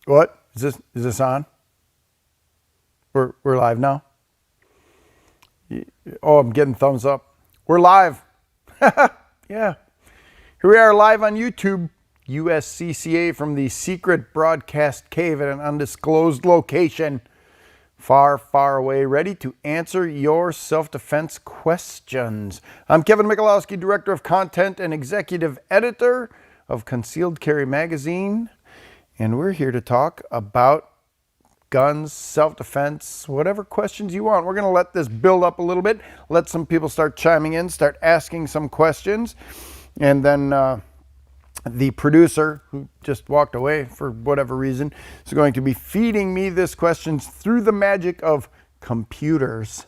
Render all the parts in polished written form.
What? Is this on? We're live now? Oh, I'm getting thumbs up. We're live. Yeah. Here we are live on YouTube. USCCA from the secret broadcast cave at an undisclosed location. Far, far away, ready to answer your self-defense questions. I'm Kevin Michalowski, Director of Content and Executive Editor of Concealed Carry Magazine. And we're here to talk about guns, self-defense, whatever questions you want. We're going to let this build up a little bit, let some people start chiming in, start asking some questions. And then the producer, who just walked away for whatever reason, is going to be feeding me these questions through the magic of computers.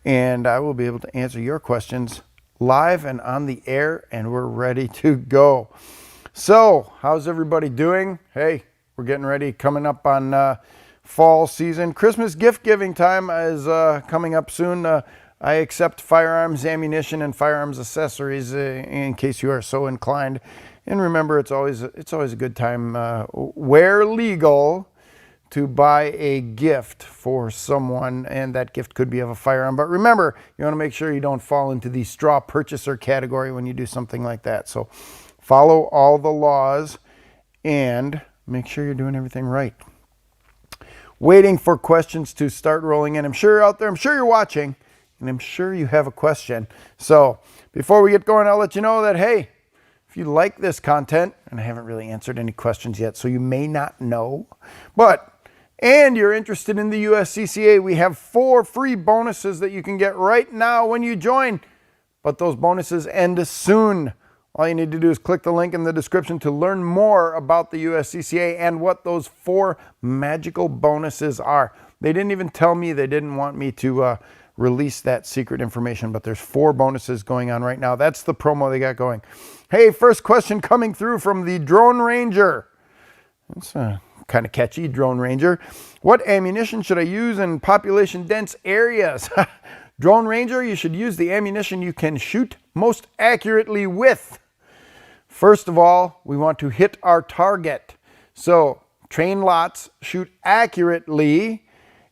And I will be able to answer your questions live and on the air, and we're ready to go. So, how's everybody doing? Hey, we're getting ready, coming up on fall season. Christmas gift giving time is coming up soon. I accept firearms, ammunition, and firearms accessories in case you are so inclined. And remember, it's always a good time, where legal, to buy a gift for someone, and that gift could be of a firearm. But remember, you want to make sure you don't fall into the straw purchaser category when you do something like that. So follow all the laws and make sure you're doing everything right. Waiting for questions to start rolling in. I'm sure you're out there. I'm sure you're watching, and I'm sure you have a question. So before we get going, I'll let you know that, hey, if you like this content, and I haven't really answered any questions yet, so you may not know, and you're interested in the USCCA, we have 4 free bonuses that you can get right now when you join. But those bonuses end soon. All you need to do is click the link in the description to learn more about the USCCA and what those 4 magical bonuses are. They didn't even tell me, they didn't want me to release that secret information, but there's 4 bonuses going on right now. That's the promo they got going. Hey, first question coming through from the Drone Ranger. It's kind of catchy, Drone Ranger. What ammunition should I use in population dense areas? Drone Ranger, you should use the ammunition you can shoot most accurately with. First of all, we want to hit our target. So train lots, shoot accurately,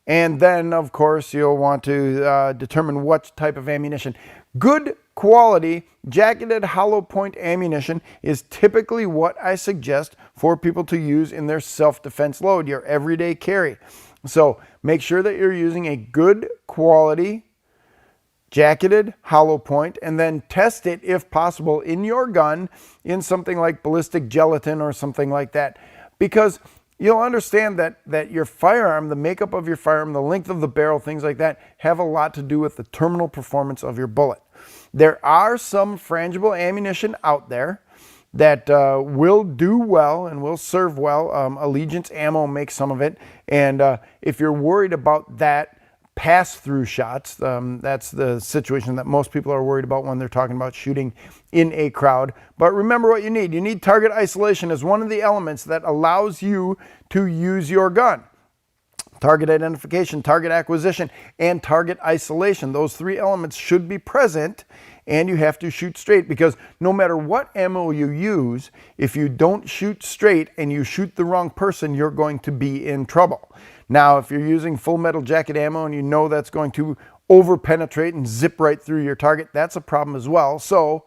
and then of course you'll want to determine what type of ammunition. Good quality jacketed hollow point ammunition is typically what I suggest for people to use in their self-defense load, your everyday carry. So make sure that you're using a good quality jacketed hollow point, and then test it if possible in your gun in something like ballistic gelatin or something like that, because you'll understand that your firearm, the makeup of your firearm, the length of the barrel, things like that, have a lot to do with the terminal performance of your bullet. There are some frangible ammunition out there that will do well and will serve well. Allegiance Ammo makes some of it, and if you're worried about that, pass-through shots, that's the situation that most people are worried about when they're talking about shooting in a crowd. But remember what you need. You need target isolation as one of the elements that allows you to use your gun. Target identification, target acquisition, and target isolation. Those 3 elements should be present, and you have to shoot straight, because no matter what ammo you use, if you don't shoot straight and you shoot the wrong person, you're going to be in trouble. Now, if you're using full metal jacket ammo and you know that's going to over penetrate and zip right through your target, that's a problem as well. So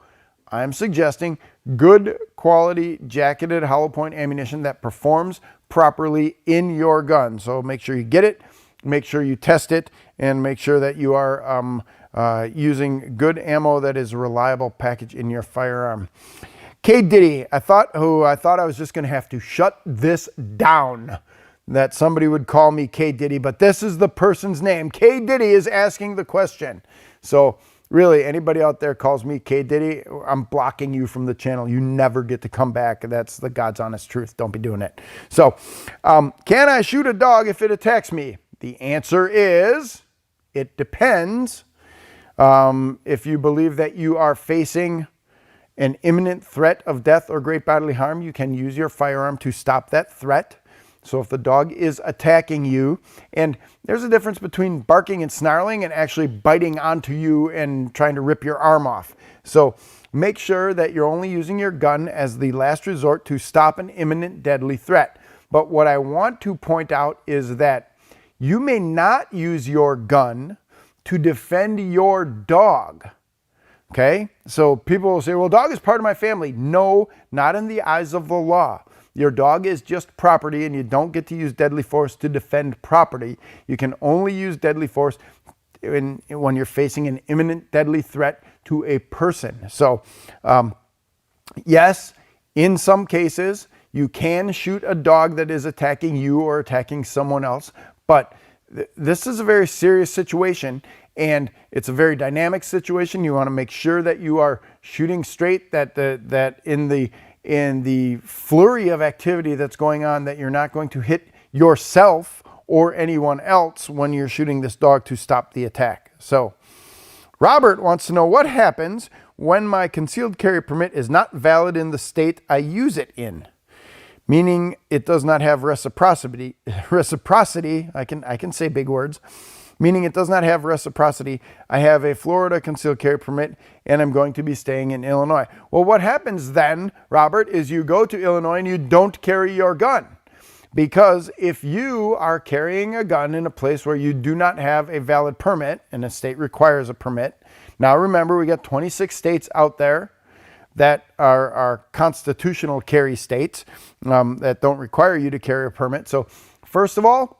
I'm suggesting good quality jacketed hollow point ammunition that performs properly in your gun. So make sure you get it, make sure you test it, and make sure that you are using good ammo that is a reliable package in your firearm. K Diddy, I thought I was just going to have to shut this down, that somebody would call me K Diddy, but this is the person's name. K Diddy is asking the question. So really, anybody out there calls me K Diddy, I'm blocking you from the channel. You never get to come back. That's the God's honest truth. Don't be doing it. So can I shoot a dog if it attacks me? The answer is, it depends. If you believe that you are facing an imminent threat of death or great bodily harm, you can use your firearm to stop that threat. So if the dog is attacking you, and there's a difference between barking and snarling and actually biting onto you and trying to rip your arm off. So make sure that you're only using your gun as the last resort to stop an imminent deadly threat. But what I want to point out is that you may not use your gun to defend your dog. Okay? So people will say, well, dog is part of my family. No, not in the eyes of the law. Your dog is just property, and you don't get to use deadly force to defend property. You can only use deadly force when you're facing an imminent deadly threat to a person. So, yes, in some cases, you can shoot a dog that is attacking you or attacking someone else, but this is a very serious situation, and it's a very dynamic situation. You want to make sure that you are shooting straight, that in the flurry of activity that's going on, that you're not going to hit yourself or anyone else when you're shooting this dog to stop the attack. So, Robert wants to know what happens when my concealed carry permit is not valid in the state I use it in, meaning it does not have reciprocity. I can say big words. Meaning it does not have reciprocity. I have a Florida concealed carry permit, and I'm going to be staying in Illinois. Well, what happens then, Robert, is you go to Illinois and you don't carry your gun. Because if you are carrying a gun in a place where you do not have a valid permit, and a state requires a permit. Now remember, we got 26 states out there that are constitutional carry states that don't require you to carry a permit. So first of all,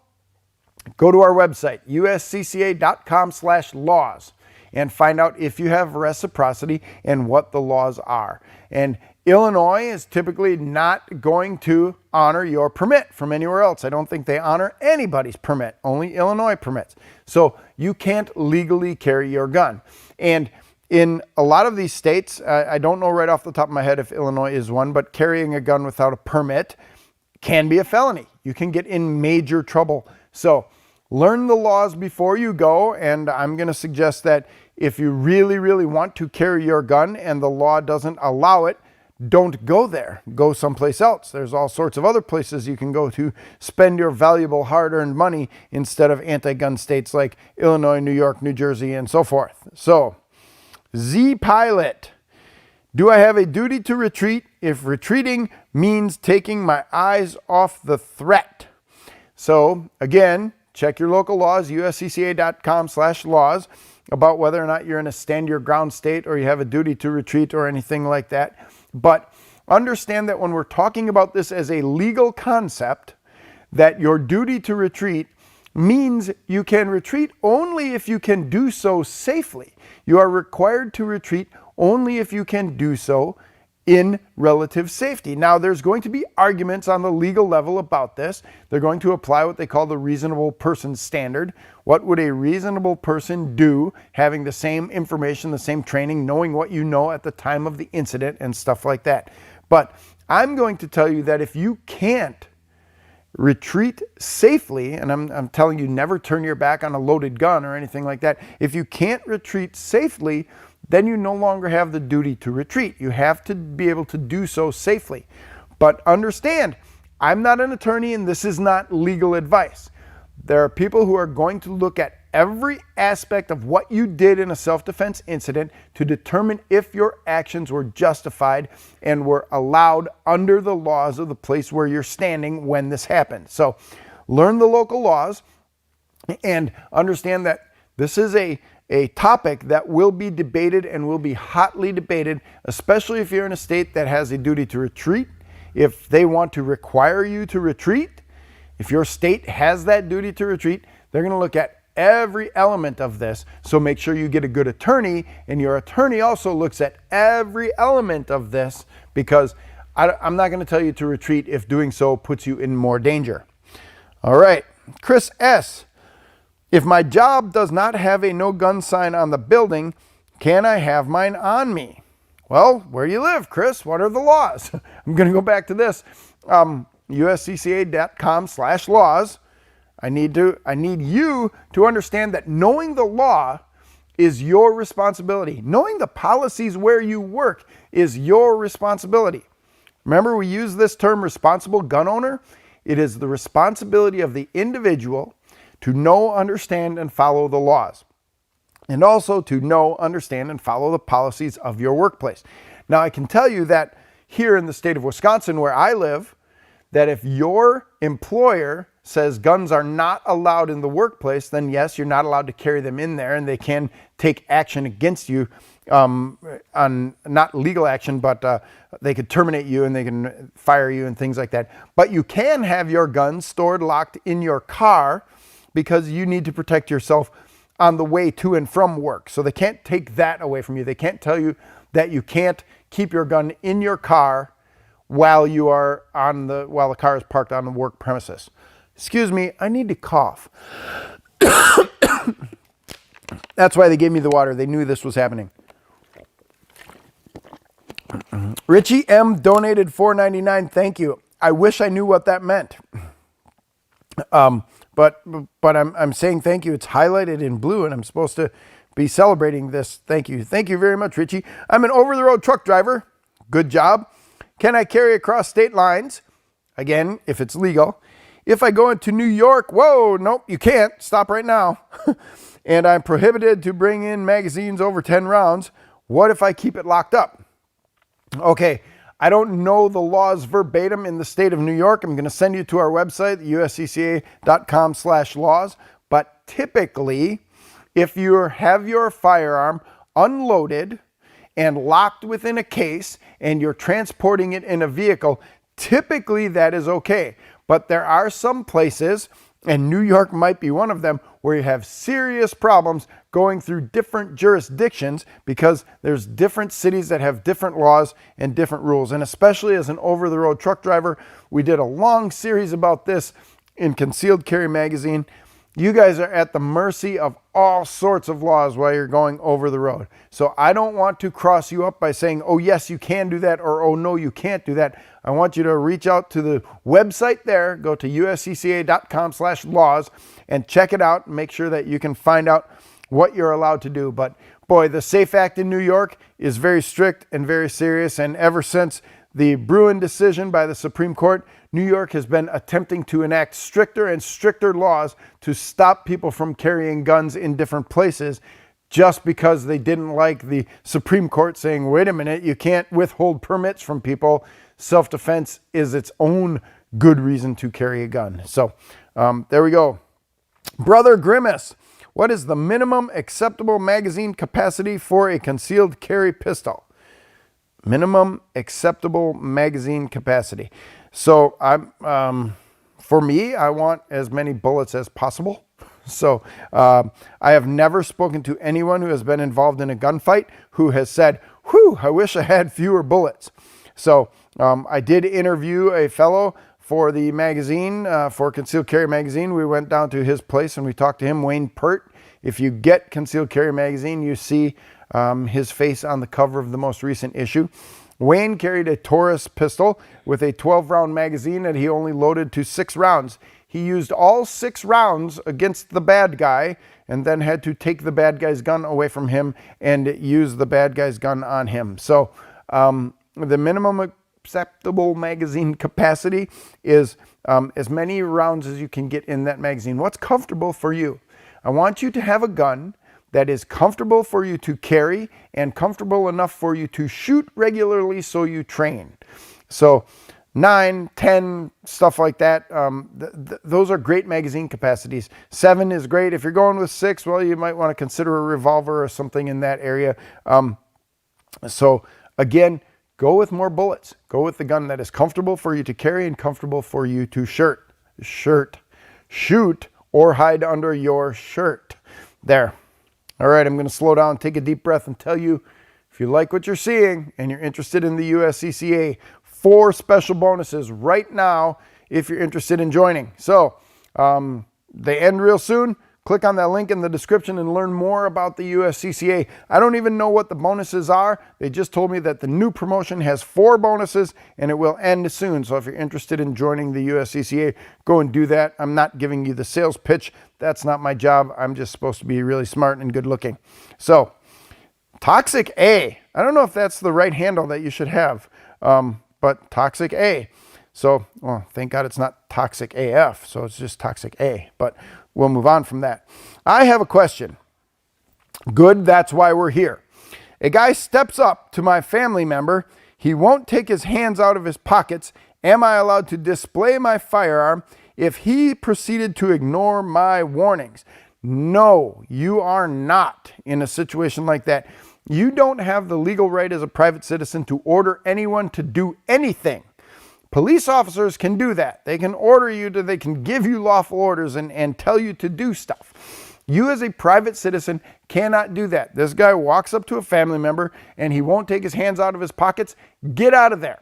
go to our website, uscca.com/laws, and find out if you have reciprocity and what the laws are. And Illinois is typically not going to honor your permit from anywhere else. I don't think they honor anybody's permit, only Illinois permits. So you can't legally carry your gun. And in a lot of these states, I don't know right off the top of my head if Illinois is one, but carrying a gun without a permit can be a felony. You can get in major trouble. So learn the laws before you go, and I'm going to suggest that if you really, really want to carry your gun and the law doesn't allow it, don't go there. Go someplace else. There's all sorts of other places you can go to spend your valuable hard-earned money instead of anti-gun states like Illinois, New York, New Jersey, and so forth. So, Z Pilot, do I have a duty to retreat if retreating means taking my eyes off the threat? So, again, check your local laws, uscca.com/laws, about whether or not you're in a stand your ground state or you have a duty to retreat or anything like that. But understand that when we're talking about this as a legal concept, that your duty to retreat means you can retreat only if you can do so safely. You are required to retreat only if you can do so in relative safety. Now, there's going to be arguments on the legal level about this. They're going to apply what they call the reasonable person standard. What would a reasonable person do having the same information, the same training, knowing what you know at the time of the incident and stuff like that? But I'm going to tell you that if you can't retreat safely, and I'm telling you never turn your back on a loaded gun or anything like that. If you can't retreat safely, then you no longer have the duty to retreat. You have to be able to do so safely. But understand, I'm not an attorney and this is not legal advice. There are people who are going to look at every aspect of what you did in a self-defense incident to determine if your actions were justified and were allowed under the laws of the place where you're standing when this happened. So learn the local laws and understand that this is a topic that will be debated and will be hotly debated, especially if you're in a state that has a duty to retreat. If they want to require you to retreat, if your state has that duty to retreat, they're going to look at every element of this. So make sure you get a good attorney, and your attorney also looks at every element of this, because I'm not going to tell you to retreat if doing so puts you in more danger. All right, Chris S. If my job does not have a no gun sign on the building, can I have mine on me? Well, where do you live, Chris? What are the laws? I'm going to go back to this. USCCA.com/laws. I need you to understand that knowing the law is your responsibility. Knowing the policies where you work is your responsibility. Remember, we use this term responsible gun owner. It is the responsibility of the individual to know, understand, and follow the laws. And also to know, understand, and follow the policies of your workplace. Now, I can tell you that here in the state of Wisconsin, where I live, that if your employer says guns are not allowed in the workplace, then yes, you're not allowed to carry them in there, and they can take action against you, on not legal action, but they could terminate you and they can fire you and things like that. But you can have your guns stored locked in your car because you need to protect yourself on the way to and from work. So they can't take that away from you. They can't tell you that you can't keep your gun in your car while the car is parked on the work premises. Excuse me, I need to cough. That's why they gave me the water. They knew this was happening. Richie M donated $4.99. Thank you. I wish I knew what that meant. But I'm saying thank you. It's highlighted in blue, and I'm supposed to be celebrating this. Thank you. Thank you very much, Richie. I'm an over-the-road truck driver. Good job. Can I carry across state lines? Again, if it's legal. If I go into New York, whoa, nope, you can't. Stop right now. And I'm prohibited to bring in magazines over 10 rounds. What if I keep it locked up? Okay, I don't know the laws verbatim in the state of New York. I'm going to send you to our website, uscca.com/laws. But typically, if you have your firearm unloaded and locked within a case and you're transporting it in a vehicle, typically that is okay. But there are some places, and New York might be one of them, where you have serious problems going through different jurisdictions because there's different cities that have different laws and different rules. And especially as an over-the-road truck driver, we did a long series about this in Concealed Carry Magazine. You guys are at the mercy of all sorts of laws while you're going over the road. So I don't want to cross you up by saying, oh yes, you can do that, or oh no, you can't do that. I want you to reach out to the website there, go to uscca.com/laws and check it out and make sure that you can find out what you're allowed to do. But boy, the SAFE Act in New York is very strict and very serious. And ever since the Bruin decision by the Supreme Court, New York has been attempting to enact stricter and stricter laws to stop people from carrying guns in different places just because they didn't like the Supreme Court saying, wait a minute, you can't withhold permits from people. Self-defense is its own good reason to carry a gun. So there we go. Brother Grimace, what is the minimum acceptable magazine capacity for a concealed carry pistol? Minimum acceptable magazine capacity. So for me, I want as many bullets as possible. So I have never spoken to anyone who has been involved in a gunfight who has said, whew, I wish I had fewer bullets. So I did interview a fellow for the magazine, for Concealed Carry Magazine. We went down to his place and we talked to him, Wayne Pert. If you get Concealed Carry Magazine, you see his face on the cover of the most recent issue. Wayne carried a Taurus pistol with a 12-round magazine that he only loaded to 6 rounds. He used all 6 rounds against the bad guy and then had to take the bad guy's gun away from him and use the bad guy's gun on him. So the minimum acceptable magazine capacity is as many rounds as you can get in that magazine. What's comfortable for you? I want you to have a gun that is comfortable for you to carry and comfortable enough for you to shoot regularly so you train. So 9, 10, stuff like that. Those are great magazine capacities. 7 is great. If you're going with 6, well, you might want to consider a revolver or something in that area. So again, go with more bullets. Go with the gun that is comfortable for you to carry and comfortable for you to shoot or hide under your shirt. There. All right, I'm going to slow down, take a deep breath, and tell you, if you like what you're seeing and you're interested in the USCCA, 4 special bonuses right now if you're interested in joining. So they end real soon. Click on that link in the description and learn more about the USCCA. I don't even know what the bonuses are. They just told me that the new promotion has 4 bonuses and it will end soon. So if you're interested in joining the USCCA, go and do that. I'm not giving you the sales pitch. That's not my job. I'm just supposed to be really smart and good looking. So Toxic A. I don't know if that's the right handle that you should have, but Toxic A. So, well, thank God it's not Toxic AF. So it's just Toxic A. But we'll move on from that. I have a question. Good, that's why we're here. A guy steps up to my family member. He won't take his hands out of his pockets Am I allowed to display my firearm if he proceeded to ignore my warnings? No, you are not in a situation like that. You don't have the legal right as a private citizen to order anyone to do anything. Police officers can do that. They can order you to, they can give you lawful orders and tell you to do stuff. You as a private citizen cannot do that. This guy walks up to a family member and he won't take his hands out of his pockets. Get out of there.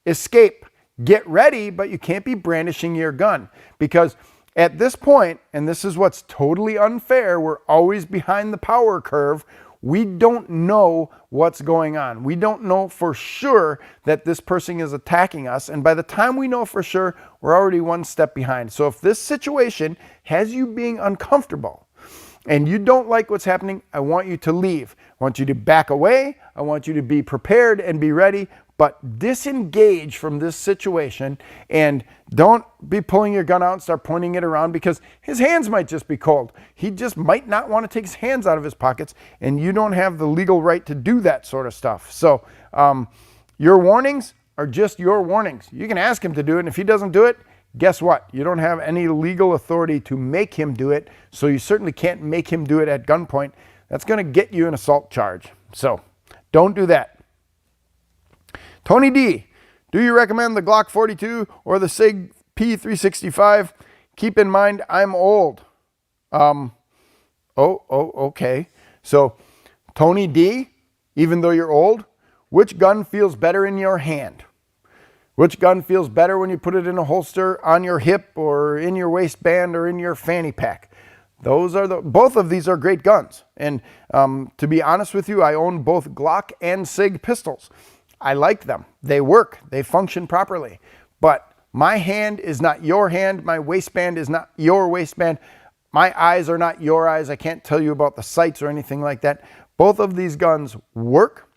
Escape. Get ready, but you can't be brandishing your gun, because at this point, and this is what's totally unfair, we're always behind the power curve. We don't know what's going on. We don't know for sure that this person is attacking us. And by the time we know for sure, we're already one step behind. So if this situation has you being uncomfortable and you don't like what's happening, I want you to leave. I want you to back away. I want you to be prepared and be ready, but disengage from this situation and don't be pulling your gun out and start pointing it around, because his hands might just be cold. He just might not want to take his hands out of his pockets, and you don't have the legal right to do that sort of stuff. So your warnings are just your warnings. You can ask him to do it, and if he doesn't do it, guess what? You don't have any legal authority to make him do it, so you certainly can't make him do it at gunpoint. That's going to get you an assault charge. So don't do that. Tony D, do you recommend the Glock 42 or the Sig P365? Keep in mind, I'm old. Okay. So, Tony D, even though you're old, which gun feels better in your hand? Which gun feels better when you put it in a holster, on your hip, or in your waistband, or in your fanny pack? Both of these are great guns. And to be honest with you, I own both Glock and Sig pistols. I like them. They work. They function properly. But my hand is not your hand. My waistband is not your waistband. My eyes are not your eyes. I can't tell you about the sights or anything like that. Both of these guns work.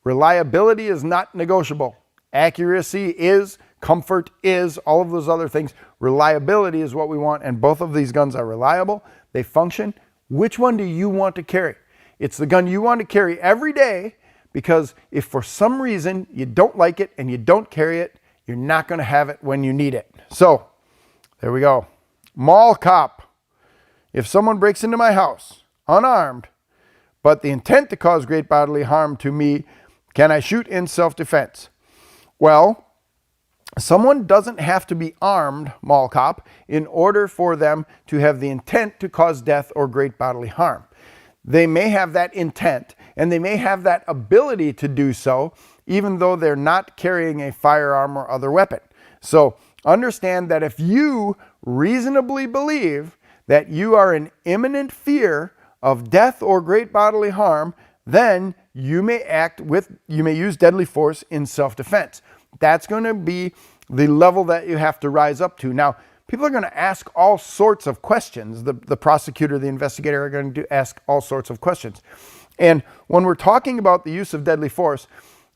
Reliability is not negotiable. Accuracy is, comfort is, all of those other things. Reliability is what we want, and both of these guns are reliable. They function. Which one do you want to carry? It's the gun you want to carry every day, because if for some reason you don't like it and you don't carry it, you're not going to have it when you need it. So there we go. Mall cop. If someone breaks into my house unarmed, but the intent to cause great bodily harm to me, can I shoot in self-defense? Well, someone doesn't have to be armed, mall cop, in order for them to have the intent to cause death or great bodily harm. They may have that intent, and they may have that ability to do so, even though they're not carrying a firearm or other weapon. So understand that if you reasonably believe that you are in imminent fear of death or great bodily harm, then you may use deadly force in self-defense. That's going to be the level that you have to rise up to. Now, people are going to ask all sorts of questions. The prosecutor, the investigator are going to ask all sorts of questions. And when we're talking about the use of deadly force,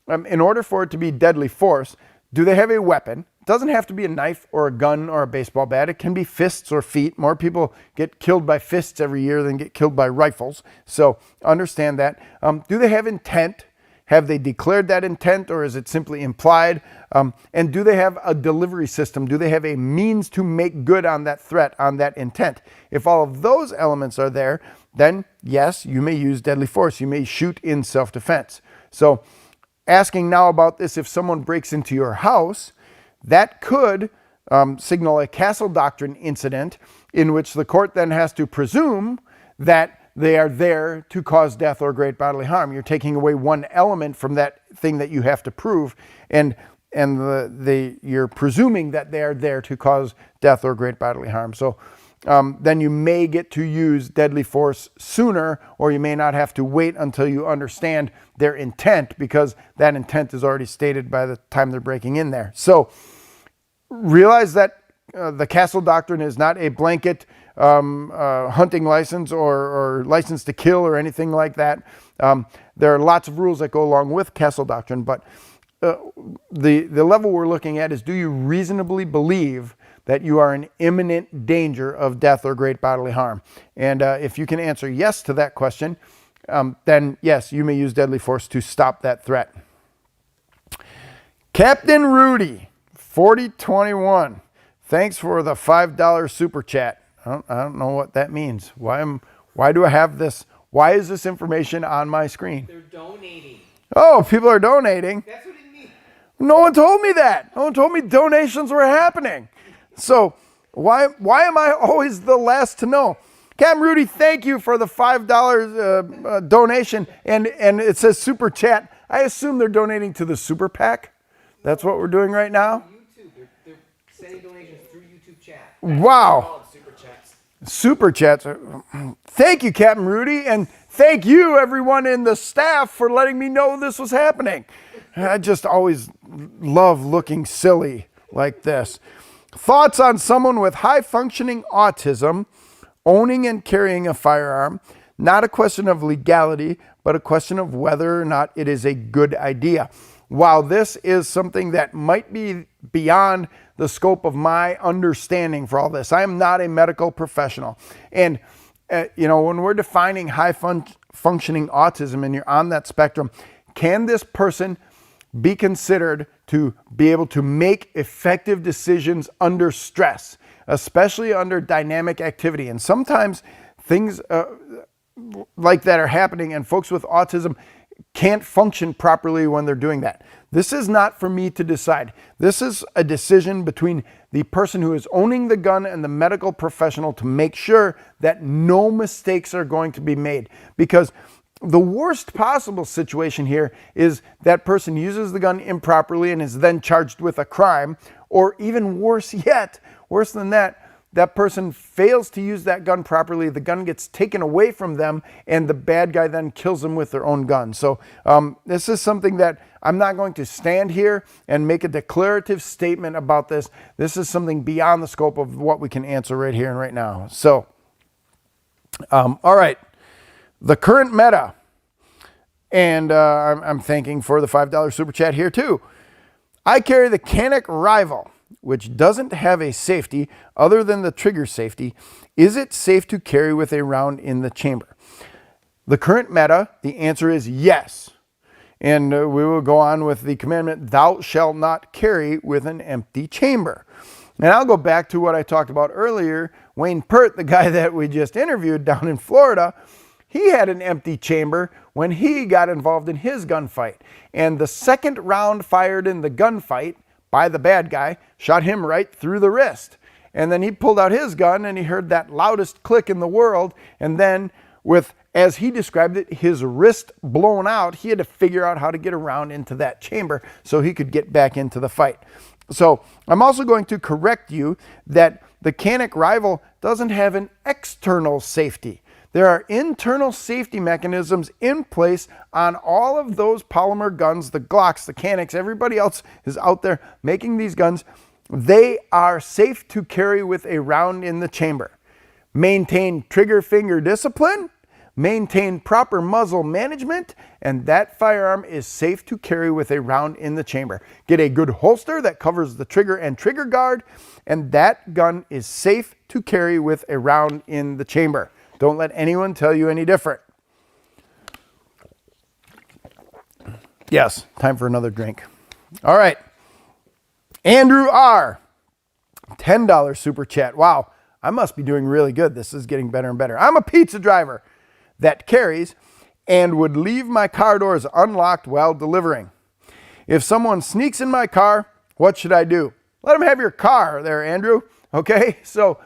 in order for it to be deadly force, do they have a weapon? It doesn't have to be a knife or a gun or a baseball bat. It can be fists or feet. More people get killed by fists every year than get killed by rifles. So understand that. Do they have intent? Have they declared that intent, or is it simply implied? And do they have a delivery system? Do they have a means to make good on that threat, on that intent? If all of those elements are there, then yes, you may use deadly force. You may shoot in self-defense. So asking now about this, if someone breaks into your house, that could signal a castle doctrine incident in which the court then has to presume that they are there to cause death or great bodily harm. You're taking away one element from that thing that you have to prove, and you're presuming that they are there to cause death or great bodily harm. So then you may get to use deadly force sooner, or you may not have to wait until you understand their intent, because that intent is already stated by the time they're breaking in there. So realize that the castle doctrine is not a blanket hunting license or license to kill or anything like that. There are lots of rules that go along with castle doctrine, but the level we're looking at is, do you reasonably believe that you are in imminent danger of death or great bodily harm? And if you can answer yes to that question, then yes, you may use deadly force to stop that threat. Captain Rudy, 4021. Thanks for the $5 super chat. I don't know what that means. Why do I have this? Why is this information on my screen? They're donating. Oh, people are donating. That's what it means. No one told me that. No one told me donations were happening. So why am I always the last to know? Cam Rudy, thank you for the $5 donation. And it says super chat. I assume they're donating to the super PAC. That's what we're doing right now. YouTube. They're sending donations through YouTube chat. Wow. Super chats. Super chats. Thank you, Captain Rudy. And thank you, everyone in the staff, for letting me know this was happening. I just always love looking silly like this. Thoughts on someone with high-functioning autism owning and carrying a firearm? Not a question of legality, but a question of whether or not it is a good idea. While this is something that might be beyond the scope of my understanding for all this, I am not a medical professional. And, when we're defining high-functioning autism and you're on that spectrum, can this person be considered to be able to make effective decisions under stress, especially under dynamic activity? And sometimes things like that are happening and folks with autism can't function properly when they're doing that. This is not for me to decide. This is a decision between the person who is owning the gun and the medical professional to make sure that no mistakes are going to be made. Because the worst possible situation here is that person uses the gun improperly and is then charged with a crime, or even worse yet, worse than that, that person fails to use that gun properly, the gun gets taken away from them, and the bad guy then kills them with their own gun. So this is something that I'm not going to stand here and make a declarative statement about this. This is something beyond the scope of what we can answer right here and right now. So, all right. The current meta, and I'm thanking for the $5 super chat here too. I carry the Canik Rival, which doesn't have a safety other than the trigger safety. Is it safe to carry with a round in the chamber? The current meta, the answer is yes. And we will go on with the commandment, thou shalt not carry with an empty chamber. And I'll go back to what I talked about earlier. Wayne Pert, the guy that we just interviewed down in Florida, he had an empty chamber when he got involved in his gunfight. And the second round fired in the gunfight by the bad guy shot him right through the wrist. And then he pulled out his gun and he heard that loudest click in the world. And then with, as he described it, his wrist blown out, he had to figure out how to get around into that chamber so he could get back into the fight. So I'm also going to correct you that the Canik Rival doesn't have an external safety. There are internal safety mechanisms in place on all of those polymer guns, the Glocks, the Caniks, everybody else is out there making these guns. They are safe to carry with a round in the chamber. Maintain trigger finger discipline, maintain proper muzzle management, and that firearm is safe to carry with a round in the chamber. Get a good holster that covers the trigger and trigger guard, and that gun is safe to carry with a round in the chamber. Don't let anyone tell you any different. Yes, time for another drink. All right. Andrew R. $10 super chat. Wow, I must be doing really good. This is getting better and better. I'm a pizza driver that carries and would leave my car doors unlocked while delivering. If someone sneaks in my car, what should I do? Let them have your car there, Andrew. Okay, so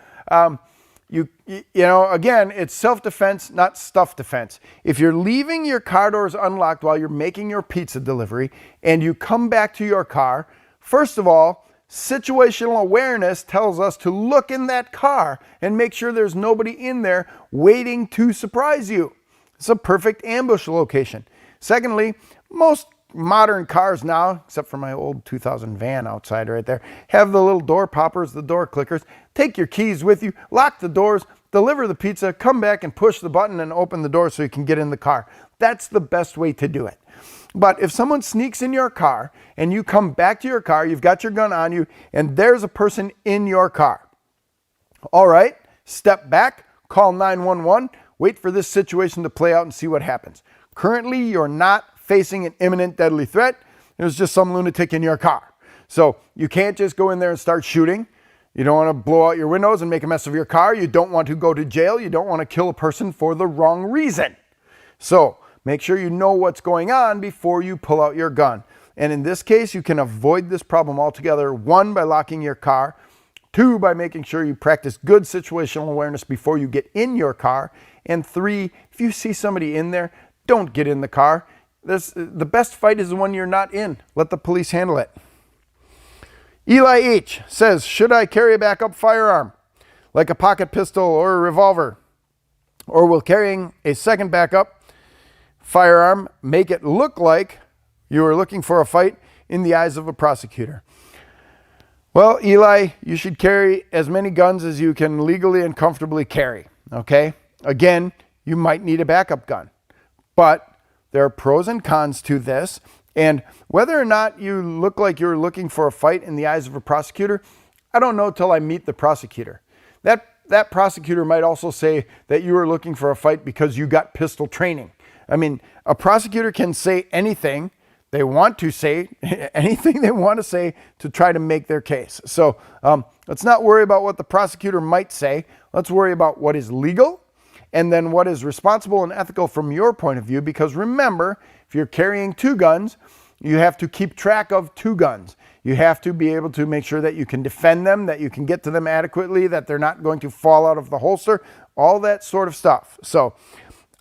you know, again, it's self-defense, not stuff defense. If you're leaving your car doors unlocked while you're making your pizza delivery and you come back to your car, first of all, situational awareness tells us to look in that car and make sure there's nobody in there waiting to surprise you. It's a perfect ambush location. Secondly, most modern cars now, except for my old 2000 van outside right there, have the little door poppers, the door clickers. Take your keys with you, lock the doors, deliver the pizza, come back and push the button and open the door so you can get in the car. That's the best way to do it. But if someone sneaks in your car and you come back to your car, you've got your gun on you, and there's a person in your car. All right, step back, call 911, wait for this situation to play out and see what happens. Currently, you're not facing an imminent deadly threat. There's just some lunatic in your car. So you can't just go in there and start shooting. You don't want to blow out your windows and make a mess of your car. You don't want to go to jail. You don't want to kill a person for the wrong reason. So make sure you know what's going on before you pull out your gun. And in this case, you can avoid this problem altogether. 1, by locking your car. 2, by making sure you practice good situational awareness before you get in your car. And 3, if you see somebody in there, don't get in the car. The best fight is the one you're not in. Let the police handle it. Eli H. says, should I carry a backup firearm, like a pocket pistol or a revolver? Or will carrying a second backup firearm make it look like you are looking for a fight in the eyes of a prosecutor? Well, Eli, you should carry as many guns as you can legally and comfortably carry, okay? Again, you might need a backup gun, but there are pros and cons to this. And whether or not you look like you're looking for a fight in the eyes of a prosecutor, I don't know till I meet the prosecutor. That prosecutor might also say that you are looking for a fight because you got pistol training. I mean, a prosecutor can say anything they want to say, anything they want to say to try to make their case. So let's not worry about what the prosecutor might say. Let's worry about what is legal and then what is responsible and ethical from your point of view. Because remember, if you're carrying 2 guns, you have to keep track of 2 guns. You have to be able to make sure that you can defend them, that you can get to them adequately, that they're not going to fall out of the holster, all that sort of stuff. So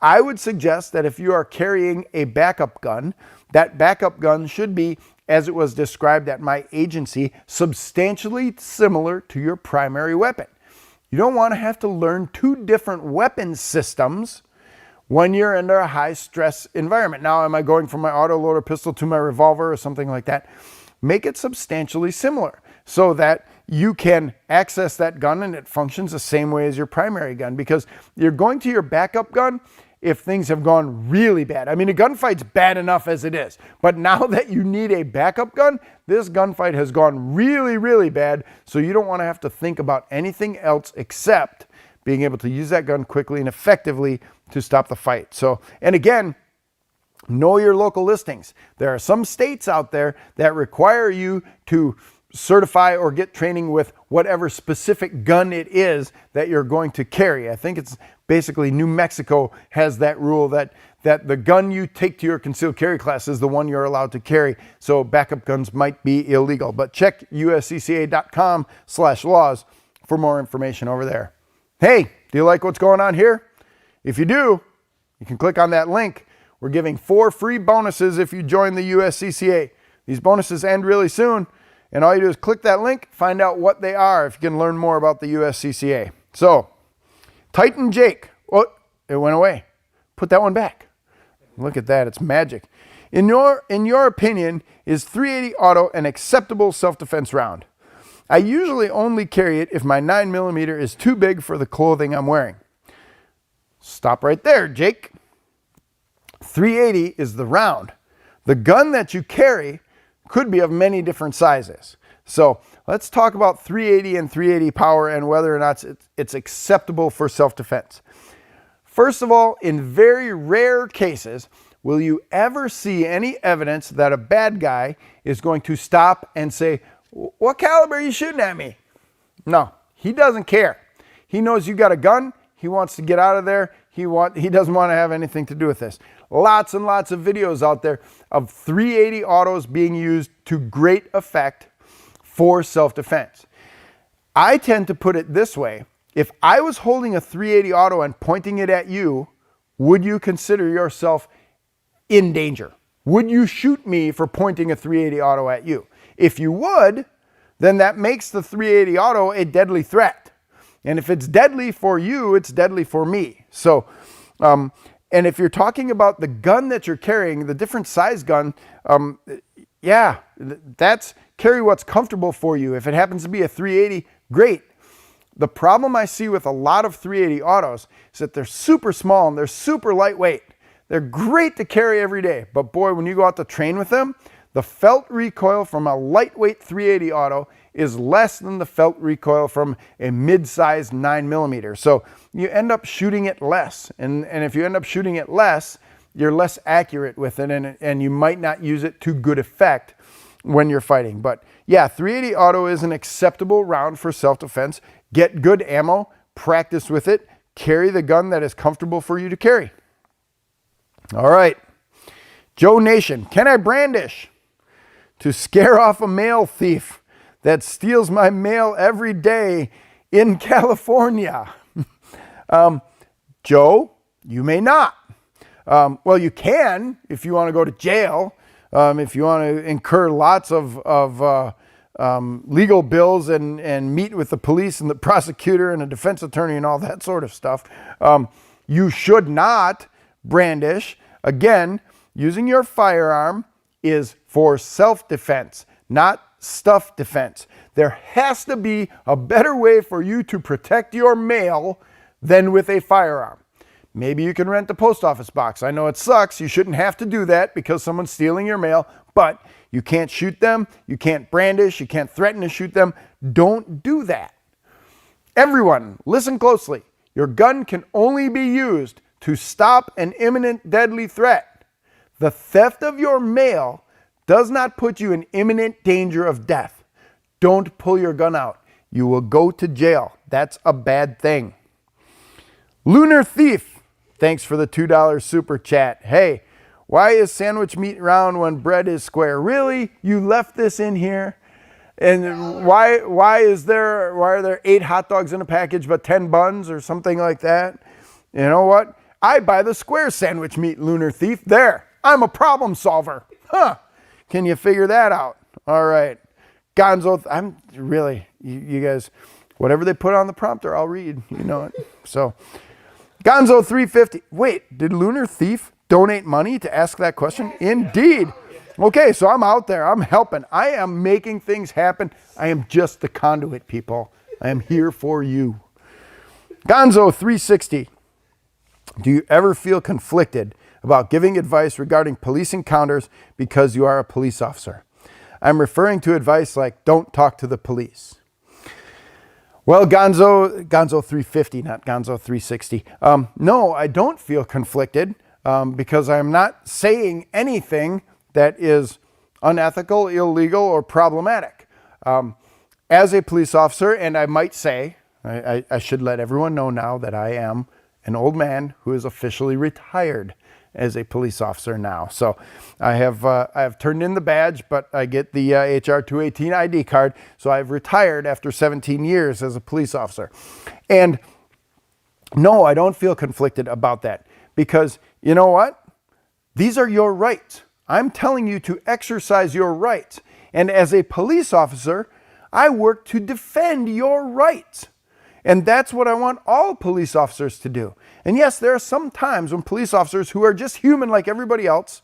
I would suggest that if you are carrying a backup gun, that backup gun should be, as it was described at my agency, substantially similar to your primary weapon. You don't want to have to learn 2 different weapon systems when you're under a high stress environment. Now, am I going from my autoloader pistol to my revolver or something like that? Make it substantially similar so that you can access that gun and it functions the same way as your primary gun, because you're going to your backup gun if things have gone really bad. I mean, a gunfight's bad enough as it is, but now that you need a backup gun, this gunfight has gone really, really bad, so you don't want to have to think about anything else except being able to use that gun quickly and effectively to stop the fight. So, and again, know your local listings. There are some states out there that require you to certify or get training with whatever specific gun it is that you're going to carry. I think it's basically New Mexico has that rule that the gun you take to your concealed carry class is the one you're allowed to carry. So backup guns might be illegal, but check uscca.com/laws for more information over there. Hey, do you like what's going on here? If you do, you can click on that link. We're giving 4 free bonuses if you join the USCCA. These bonuses end really soon, and all you do is click that link, find out what they are if you can learn more about the USCCA. So, Titan Jake. Oh, it went away. Put that one back. Look at that, it's magic. In your opinion, is .380 auto an acceptable self-defense round? I usually only carry it if my 9mm is too big for the clothing I'm wearing. Stop right there, Jake. .380 is the round. The gun that you carry could be of many different sizes. So let's talk about .380 and .380 power and whether or not it's acceptable for self-defense. First of all, in very rare cases, will you ever see any evidence that a bad guy is going to stop and say, "What caliber are you shooting at me?" No, he doesn't care. He knows you got a gun. He wants to get out of there. He doesn't want to have anything to do with this. Lots and lots of videos out there of .380 autos being used to great effect for self-defense. I tend to put it this way. If I was holding a .380 auto and pointing it at you, would you consider yourself in danger? Would you shoot me for pointing a .380 auto at you? If you would, then that makes the .380 auto a deadly threat. And if it's deadly for you, it's deadly for me. So, and if you're talking about the gun that you're carrying, the different size gun, yeah, that's carry what's comfortable for you. If it happens to be a .380, great. The problem I see with a lot of .380 autos is that they're super small and they're super lightweight. They're great to carry every day, but boy, when you go out to train with them, the felt recoil from a lightweight .380 auto is less than the felt recoil from a mid-sized 9mm. So you end up shooting it less. And if you end up shooting it less, you're less accurate with it and you might not use it to good effect when you're fighting. But yeah, 380 auto is an acceptable round for self-defense. Get good ammo, practice with it, carry the gun that is comfortable for you to carry. All right. Joe Nation, can I brandish to scare off a mail thief that steals my mail every day in California? Joe, you may not. Well, you can if you want to go to jail, if you want to incur lots of legal bills and meet with the police and the prosecutor and a defense attorney and all that sort of stuff. You should not brandish. Again, using your firearm is for self-defense, not stuff defense. There has to be a better way for you to protect your mail than with a firearm. Maybe you can rent the post office box. I know it sucks. You shouldn't have to do that because someone's stealing your mail, but you can't shoot them. You can't brandish. You can't threaten to shoot them. Don't do that. Everyone, listen closely. Your gun can only be used to stop an imminent deadly threat. The theft of your mail does not put you in imminent danger of death. Don't pull your gun out. You will go to jail. That's a bad thing. Lunar Thief, thanks for the $2 super chat. Hey, why is sandwich meat round when bread is square? Really? You left this in here? And why are there 8 hot dogs in a package but 10 buns or something like that? You know what? I buy the square sandwich meat, Lunar Thief. There, I'm a problem solver. Huh? Can you figure that out? All right. Gonzo, I'm really, you guys, whatever they put on the prompter, I'll read. You know it. So, Gonzo 350. Wait, did Lunar Thief donate money to ask that question? Indeed. Okay, so I'm out there. I'm helping. I am making things happen. I am just the conduit, people. I am here for you. Gonzo 360. Do you ever feel conflicted about giving advice regarding police encounters because you are a police officer? I'm referring to advice like don't talk to the police. Well, Gonzo 350, not Gonzo 360. No, I don't feel conflicted because I'm not saying anything that is unethical, illegal, or problematic. As a police officer, and I might say, I should let everyone know now that I am an old man who is officially retired as a police officer now. So I have turned in the badge, but I get the HR 218 ID card. So I've retired after 17 years as a police officer. And no, I don't feel conflicted about that because you know what? These are your rights. I'm telling you to exercise your rights. And as a police officer, I work to defend your rights. And that's what I want all police officers to do. And yes, there are some times when police officers who are just human like everybody else,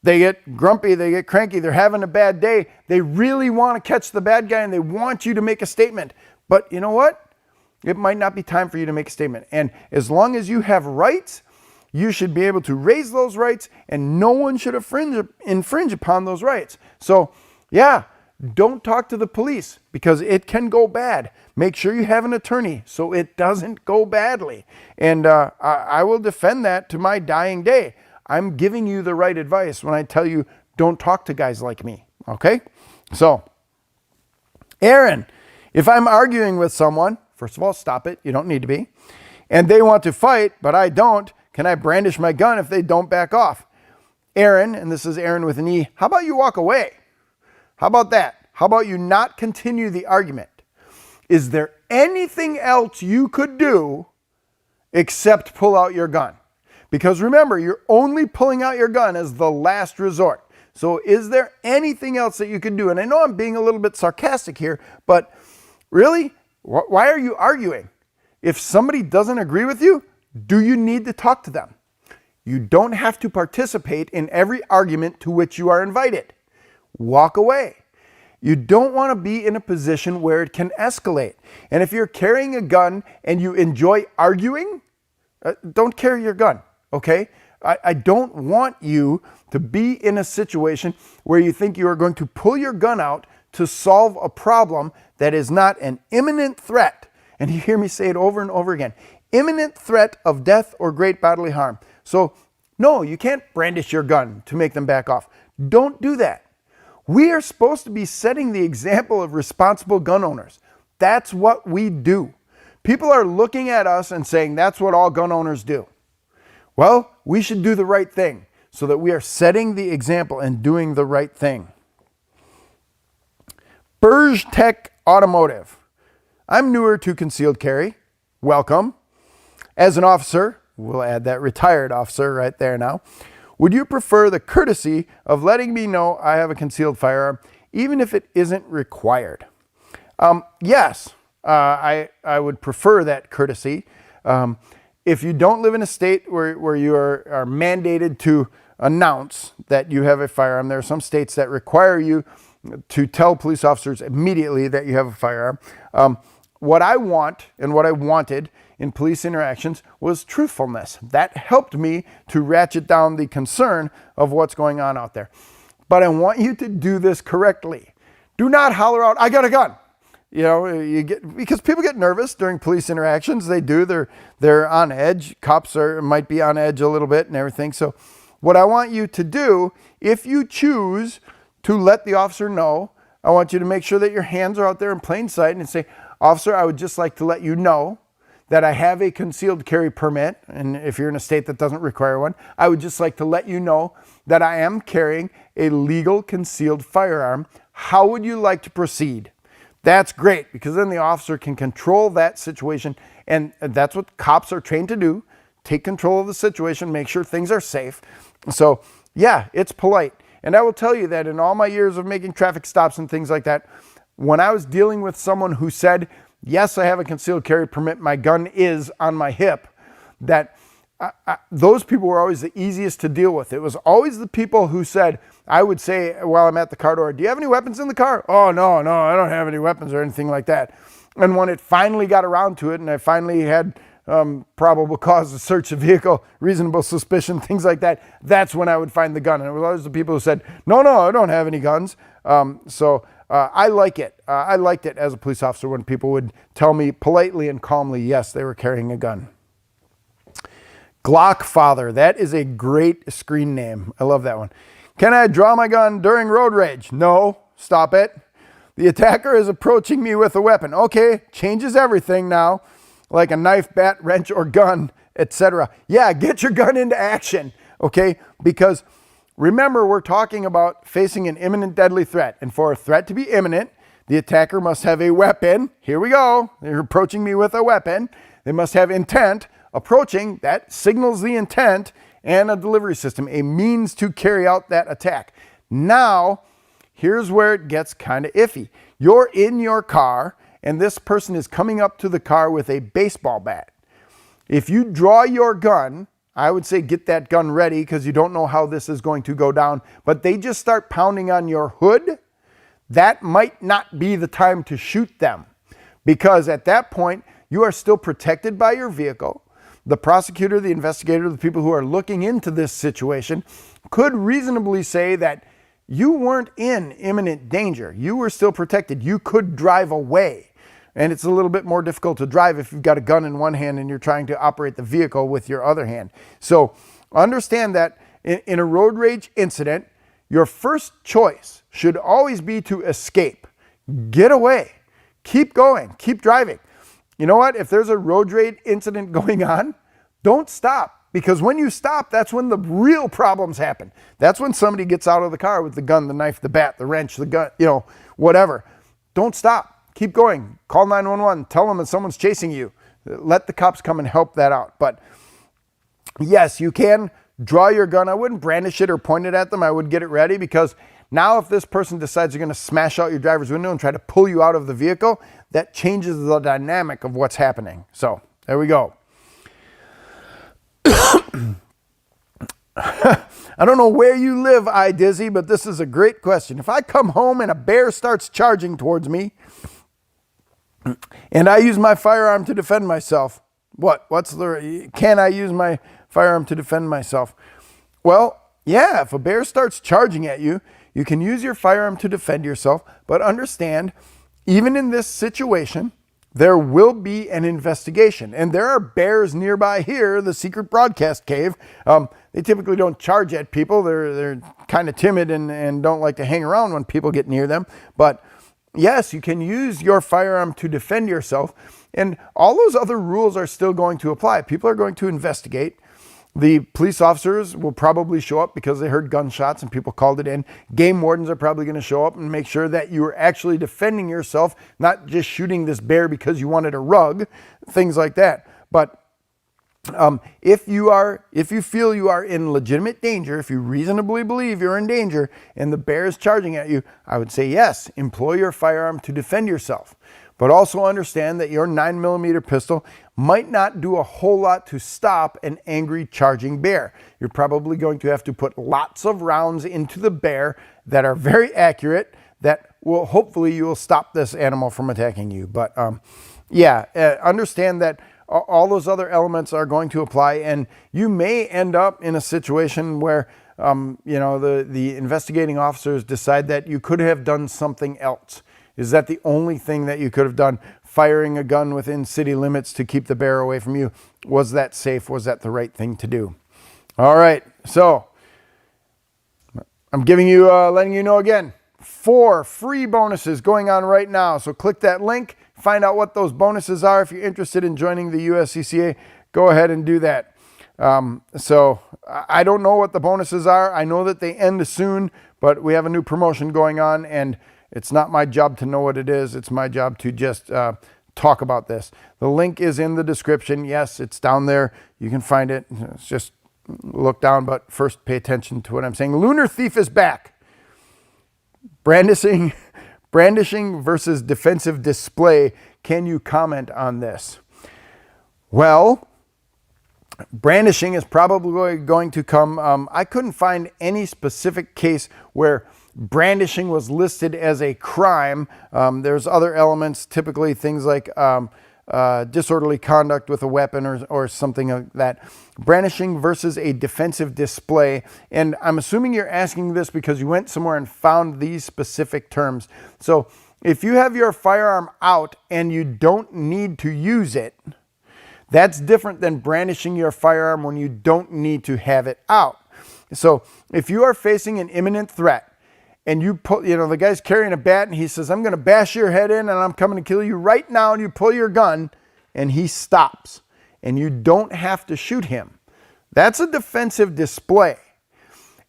they get grumpy, they get cranky, they're having a bad day. They really want to catch the bad guy and they want you to make a statement. But you know what? It might not be time for you to make a statement. And as long as you have rights, you should be able to raise those rights and no one should infringe upon those rights. So yeah, don't talk to the police because it can go bad. Make sure you have an attorney so it doesn't go badly. And I will defend that to my dying day. I'm giving you the right advice when I tell you don't talk to guys like me. Okay? So, Aaron, if I'm arguing with someone, first of all, stop it. You don't need to be. And they want to fight, but I don't. Can I brandish my gun if they don't back off? Aaron, and this is Aaron with an E, how about you walk away? How about that? How about you not continue the argument? Is there anything else you could do except pull out your gun? Because remember, you're only pulling out your gun as the last resort. So is there anything else that you could do? And I know I'm being a little bit sarcastic here, but really, why are you arguing? If somebody doesn't agree with you, do you need to talk to them? You don't have to participate in every argument to which you are invited. Walk away. You don't want to be in a position where it can escalate. And if you're carrying a gun and you enjoy arguing, don't carry your gun, okay? I don't want you to be in a situation where you think you are going to pull your gun out to solve a problem that is not an imminent threat. And you hear me say it over and over again. Imminent threat of death or great bodily harm. So, no, you can't brandish your gun to make them back off. Don't do that. We are supposed to be setting the example of responsible gun owners. That's what we do. People are looking at us and saying that's what all gun owners do. Well, we should do the right thing so that we are setting the example and doing the right thing. Burge Tech Automotive. I'm newer to concealed carry. Welcome. As an officer, we'll add that retired officer right there now. Would you prefer the courtesy of letting me know I have a concealed firearm, even if it isn't required? Yes, I would prefer that courtesy. If you don't live in a state where you are mandated to announce that you have a firearm, there are some states that require you to tell police officers immediately that you have a firearm. What I want and what I wanted in police interactions was truthfulness. That helped me to ratchet down the concern of what's going on out there. But I want you to do this correctly. Do not holler out, "I got a gun." You know, because people get nervous during police interactions. They do. They're on edge. Cops might be on edge a little bit and everything. So what I want you to do, if you choose to let the officer know, I want you to make sure that your hands are out there in plain sight and say, "Officer, I would just like to let you know that I have a concealed carry permit." And if you're in a state that doesn't require one, I would just like to let you know that I am carrying a legal concealed firearm. How would you like to proceed? That's great, because then the officer can control that situation. And that's what cops are trained to do. Take control of the situation, make sure things are safe. So yeah, it's polite. And I will tell you that in all my years of making traffic stops and things like that, when I was dealing with someone who said, "Yes, I have a concealed carry permit, my gun is on my hip," that those people were always the easiest to deal with. It was always the people who said, I would say while I'm at the car door, "Do you have any weapons in the car?" "Oh, no, I don't have any weapons," or anything like that. And when it finally got around to it and I finally had probable cause to search the vehicle, reasonable suspicion, things like that, that's when I would find the gun. And it was always the people who said, no, I don't have any guns. I like it. I liked it as a police officer when people would tell me politely and calmly, yes, they were carrying a gun. Glock Father. That is a great screen name. I love that one. Can I draw my gun during road rage? No. Stop it. The attacker is approaching me with a weapon. Okay, changes everything now, like a knife, bat, wrench, or gun, etc. Yeah, get your gun into action, okay? Because remember, we're talking about facing an imminent deadly threat. And for a threat to be imminent, the attacker must have a weapon. Here we go. They're approaching me with a weapon. They must have intent. Approaching, that signals the intent, and a delivery system, a means to carry out that attack. Now, here's where it gets kind of iffy. You're in your car, and this person is coming up to the car with a baseball bat. If you draw your gun, I would say get that gun ready, because you don't know how this is going to go down, but they just start pounding on your hood, that might not be the time to shoot them, because at that point, you are still protected by your vehicle. The prosecutor, the investigator, the people who are looking into this situation could reasonably say that you weren't in imminent danger. You were still protected. You could drive away. And it's a little bit more difficult to drive if you've got a gun in one hand and you're trying to operate the vehicle with your other hand. So understand that in a road rage incident, your first choice should always be to escape. Get away. Keep going. Keep driving. You know what? If there's a road rage incident going on, don't stop. Because when you stop, that's when the real problems happen. That's when somebody gets out of the car with the gun, the knife, the bat, the wrench, the gun, whatever. Don't stop. Keep going. Call 911. Tell them that someone's chasing you. Let the cops come and help that out. But yes, you can draw your gun. I wouldn't brandish it or point it at them. I would get it ready, because now if this person decides they're going to smash out your driver's window and try to pull you out of the vehicle, that changes the dynamic of what's happening. So there we go. I don't know where you live, iDizzy, but this is a great question. If I come home and a bear starts charging towards me and I use my firearm to defend myself, can I use my firearm to defend myself? Well, yeah, if a bear starts charging at you, you can use your firearm to defend yourself, but understand, even in this situation, there will be an investigation. And there are bears nearby here, the secret broadcast cave. They typically don't charge at people. They're kind of timid and don't like to hang around when people get near them. But yes, you can use your firearm to defend yourself. And all those other rules are still going to apply. People are going to investigate. The police officers will probably show up because they heard gunshots and people called it in. Game wardens are probably going to show up and make sure that you are actually defending yourself, not just shooting this bear because you wanted a rug, things like that. But if you feel you are in legitimate danger, if you reasonably believe you're in danger and the bear is charging at you, I would say yes, employ your firearm to defend yourself. But also understand that your 9mm pistol might not do a whole lot to stop an angry charging bear. You're probably going to have to put lots of rounds into the bear that are very accurate, that will hopefully you will stop this animal from attacking you. But understand that all those other elements are going to apply, and you may end up in a situation where the investigating officers decide that you could have done something else. Is that the only thing that you could have done? Firing a gun within city limits to keep the bear away from you. Was that safe? Was that the right thing to do? All right. So I'm letting you know again, 4 free bonuses going on right now. So click that link, find out what those bonuses are. If you're interested in joining the USCCA, go ahead and do that. So I don't know what the bonuses are. I know that they end soon, but we have a new promotion going on, and it's not my job to know what it is. It's my job to just talk about this. The link is in the description. Yes, it's down there. You can find it. It's just look down, but first pay attention to what I'm saying. Lunar Thief is back. Brandishing versus defensive display. Can you comment on this? Well, brandishing is probably going to come. I couldn't find any specific case where brandishing was listed as a crime. There's other elements, typically things like disorderly conduct with a weapon or something like that. Brandishing versus a defensive display. And I'm assuming you're asking this because you went somewhere and found these specific terms. So if you have your firearm out and you don't need to use it, that's different than brandishing your firearm when you don't need to have it out. So if you are facing an imminent threat, and you pull, the guy's carrying a bat and he says, I'm going to bash your head in and I'm coming to kill you right now, and you pull your gun and he stops and you don't have to shoot him. That's a defensive display.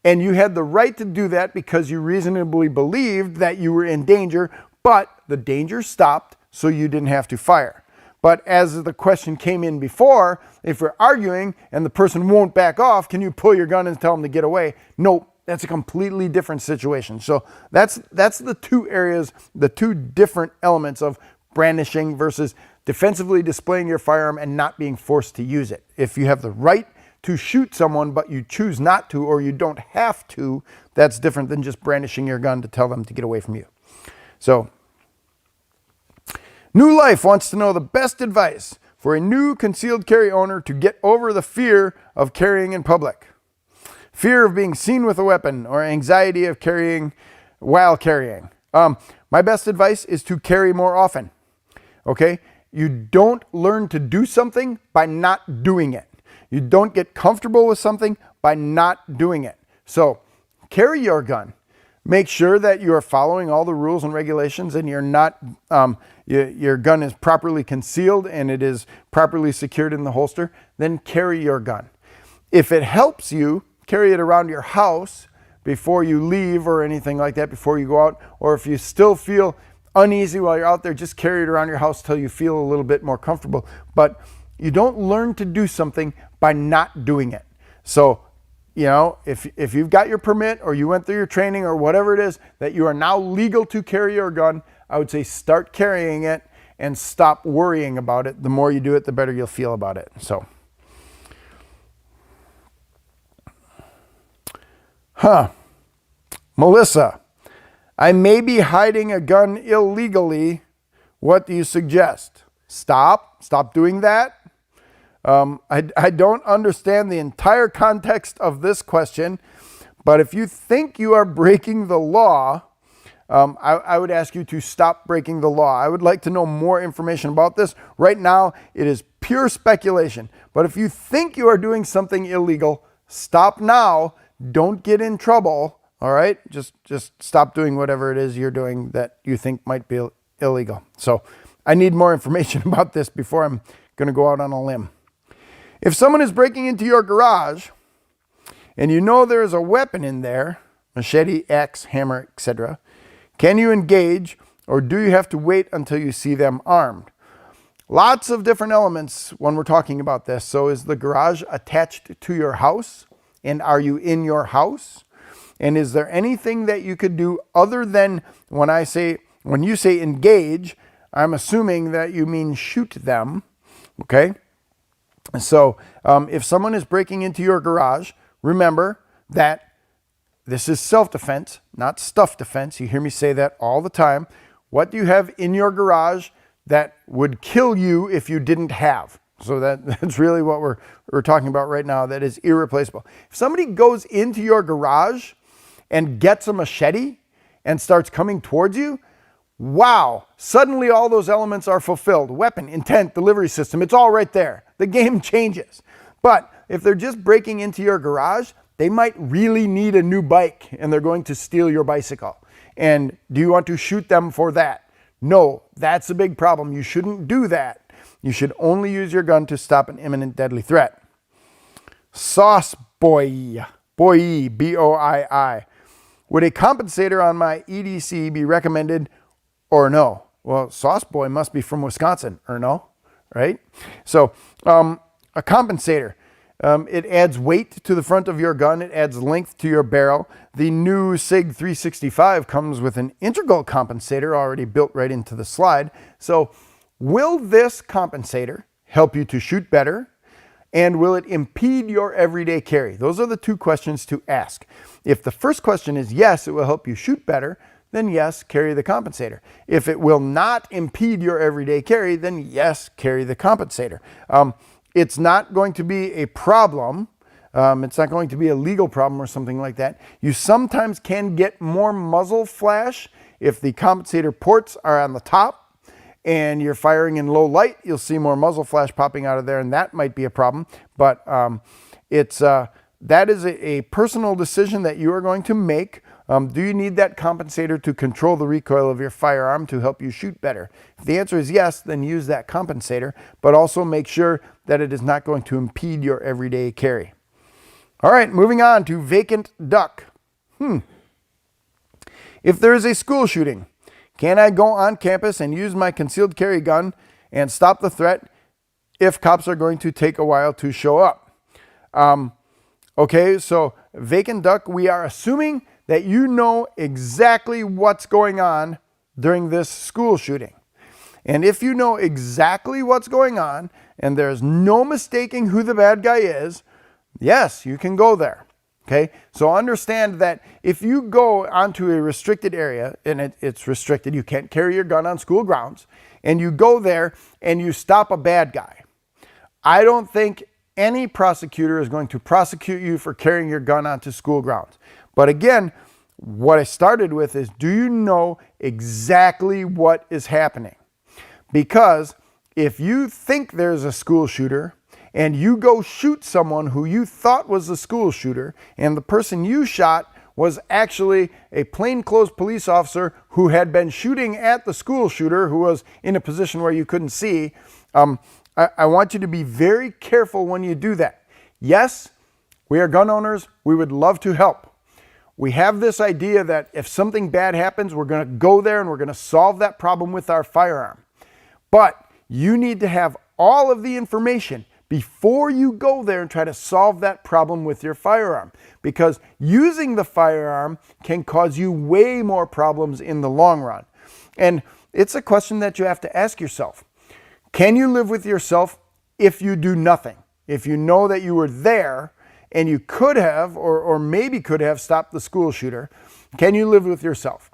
And you had the right to do that because you reasonably believed that you were in danger, but the danger stopped, so you didn't have to fire. But as the question came in before, if we're arguing and the person won't back off, can you pull your gun and tell them to get away? Nope. That's a completely different situation. So that's the two areas, the two different elements of brandishing versus defensively displaying your firearm and not being forced to use it. If you have the right to shoot someone, but you choose not to, or you don't have to, that's different than just brandishing your gun to tell them to get away from you. So, New Life wants to know the best advice for a new concealed carry owner to get over the fear of carrying in public. Fear of being seen with a weapon or anxiety of carrying while carrying. My best advice is to carry more often. Okay? You don't learn to do something by not doing it. You don't get comfortable with something by not doing it. So carry your gun. Make sure that you are following all the rules and regulations and you're not, your gun is properly concealed and it is properly secured in the holster. Then carry your gun. If it helps you, carry it around your house before you leave or anything like that, before you go out. Or if you still feel uneasy while you're out there, just carry it around your house till you feel a little bit more comfortable. But you don't learn to do something by not doing it. So, if you've got your permit or you went through your training or whatever it is that you are now legal to carry your gun, I would say start carrying it and stop worrying about it. The more you do it, the better you'll feel about it. So. Melissa, I may be hiding a gun illegally. What do you suggest? Stop doing that. I don't understand the entire context of this question, but if you think you are breaking the law, I would ask you to stop breaking the law. I would like to know more information about this. Right now, it is pure speculation. But if you think you are doing something illegal, stop now. Don't get in trouble. All right? Just stop doing whatever it is you're doing that you think might be illegal. So I need more information about this before I'm going to go out on a limb. If someone is breaking into your garage and you know there is a weapon in there, machete, axe, hammer, etc., can you engage, or do you have to wait until you see them armed? Lots of different elements when we're talking about this. So is the garage attached to your house? And are you in your house? And is there anything that you could do other than when you say engage, I'm assuming that you mean shoot them. Okay? So if someone is breaking into your garage, remember that this is self-defense, not stuff defense. You hear me say that all the time. What do you have in your garage that would kill you if you didn't have? So that's really what we're talking about right now. That is irreplaceable. If somebody goes into your garage and gets a machete and starts coming towards you, wow, suddenly all those elements are fulfilled. Weapon, intent, delivery system, it's all right there. The game changes. But if they're just breaking into your garage, they might really need a new bike and they're going to steal your bicycle. And do you want to shoot them for that? No, that's a big problem. You shouldn't do that. You should only use your gun to stop an imminent deadly threat. Sauce boy, B-O-I-I. Would a compensator on my EDC be recommended or no? Well, Sauce Boy must be from Wisconsin, or no, right? So a compensator. It adds weight to the front of your gun. It adds length to your barrel. The new Sig 365 comes with an integral compensator already built right into the slide. So will this compensator help you to shoot better? And will it impede your everyday carry? Those are the two questions to ask. If the first question is yes, it will help you shoot better, then yes, carry the compensator. If it will not impede your everyday carry, then yes, carry the compensator. It's not going to be a problem. It's not going to be a legal problem or something like that. You sometimes can get more muzzle flash if the compensator ports are on the top and you're firing in low light. You'll see more muzzle flash popping out of there, and that might be a problem. But that is a personal decision that you are going to make. Do you need that compensator to control the recoil of your firearm to help you shoot better? If the answer is yes, then use that compensator, but also make sure that it is not going to impede your everyday carry. All right, moving on to vacant duck. If there is a school shooting, can I go on campus and use my concealed carry gun and stop the threat if cops are going to take a while to show up? Okay, so vacant duck, we are assuming that you know exactly what's going on during this school shooting. And if you know exactly what's going on and there's no mistaking who the bad guy is, yes, you can go there. Okay, so understand that if you go onto a restricted area, and it's restricted, you can't carry your gun on school grounds, and you go there and you stop a bad guy, I don't think any prosecutor is going to prosecute you for carrying your gun onto school grounds. But again, what I started with is, do you know exactly what is happening? Because if you think there's a school shooter and you go shoot someone who you thought was the school shooter, and the person you shot was actually a plainclothes police officer who had been shooting at the school shooter who was in a position where you couldn't see, I want you to be very careful when you do that. Yes, we are gun owners. We would love to help. We have this idea that if something bad happens, we're going to go there and we're going to solve that problem with our firearm. But you need to have all of the information before you go there and try to solve that problem with your firearm. Because using the firearm can cause you way more problems in the long run. And it's a question that you have to ask yourself. Can you live with yourself if you do nothing? If you know that you were there and you could have, or maybe could have, stopped the school shooter, can you live with yourself?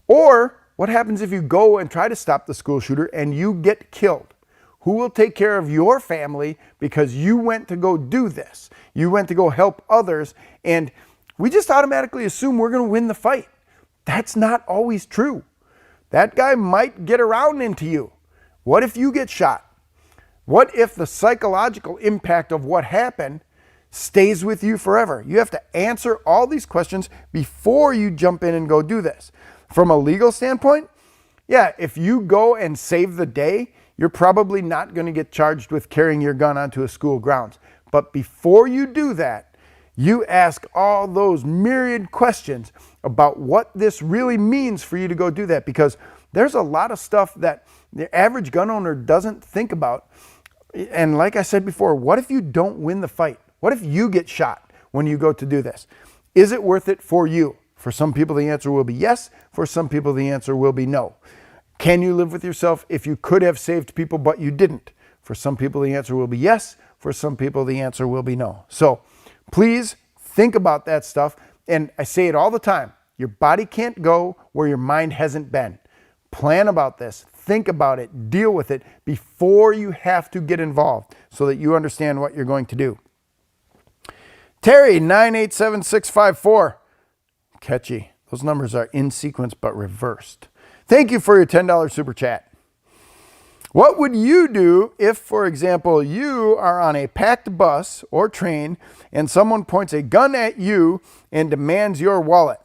Or what happens if you go and try to stop the school shooter and you get killed? Who will take care of your family because you went to go do this? You went to go help others, and we just automatically assume we're going to win the fight. That's not always true. That guy might get around into you. What if you get shot? What if the psychological impact of what happened stays with you forever? You have to answer all these questions before you jump in and go do this. From a legal standpoint, yeah, if you go and save the day, you're probably not going to get charged with carrying your gun onto a school grounds. But before you do that, you ask all those myriad questions about what this really means for you to go do that, because there's a lot of stuff that the average gun owner doesn't think about. And like I said before, what if you don't win the fight? What if you get shot when you go to do this? Is it worth it for you? For some people, the answer will be yes. For some people, the answer will be no. Can you live with yourself if you could have saved people but you didn't? For some people, the answer will be yes. For some people, the answer will be no. So please think about that stuff. And I say it all the time. Your body can't go where your mind hasn't been. Plan about this. Think about it. Deal with it before you have to get involved so that you understand what you're going to do. Terry, 987654. Catchy. Those numbers are in sequence but reversed. Thank you for your $10 super chat. What would you do if, for example, you are on a packed bus or train and someone points a gun at you and demands your wallet?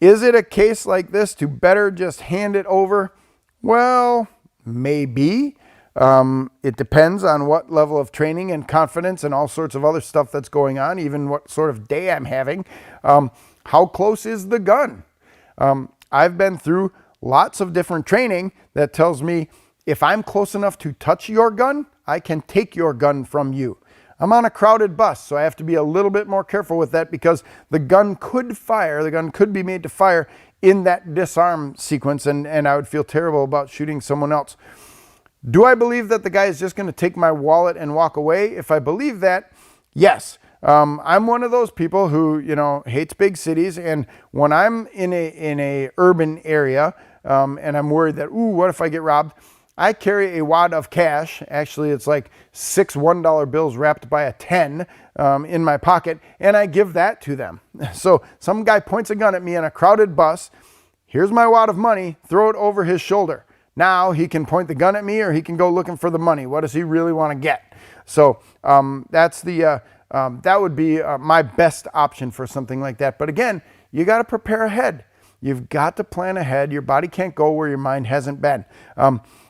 Is it a case like this to better just hand it over? Well, maybe. It depends on what level of training and confidence and all sorts of other stuff that's going on, even what sort of day I'm having. How close is the gun? I've been through lots of different training that tells me if I'm close enough to touch your gun, I can take your gun from you. I'm on a crowded bus, so I have to be a little bit more careful with that because the gun could fire, the gun could be made to fire in that disarm sequence, and I would feel terrible about shooting someone else. Do I believe that the guy is just going to take my wallet and walk away? If I believe that, yes. I'm one of those people who, hates big cities, and when I'm in a urban area, and I'm worried that, what if I get robbed? I carry a wad of cash. Actually, it's like 6 $1 bills wrapped by a 10 in my pocket, and I give that to them. So some guy points a gun at me on a crowded bus. Here's my wad of money. Throw it over his shoulder. Now he can point the gun at me, or he can go looking for the money. What does he really want to get? So that's that would be my best option for something like that. But again, you got to prepare ahead. You've got to plan ahead. Your body can't go where your mind hasn't been.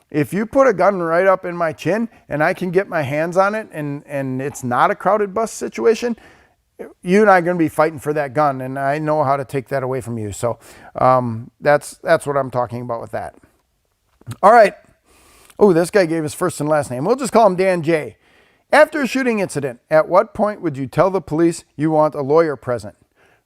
If you put a gun right up in my chin and I can get my hands on it and it's not a crowded bus situation, you and I are going to be fighting for that gun, and I know how to take that away from you. So that's what I'm talking about with that. All right. Oh, this guy gave his first and last name. We'll just call him Dan J. After a shooting incident, at what point would you tell the police you want a lawyer present?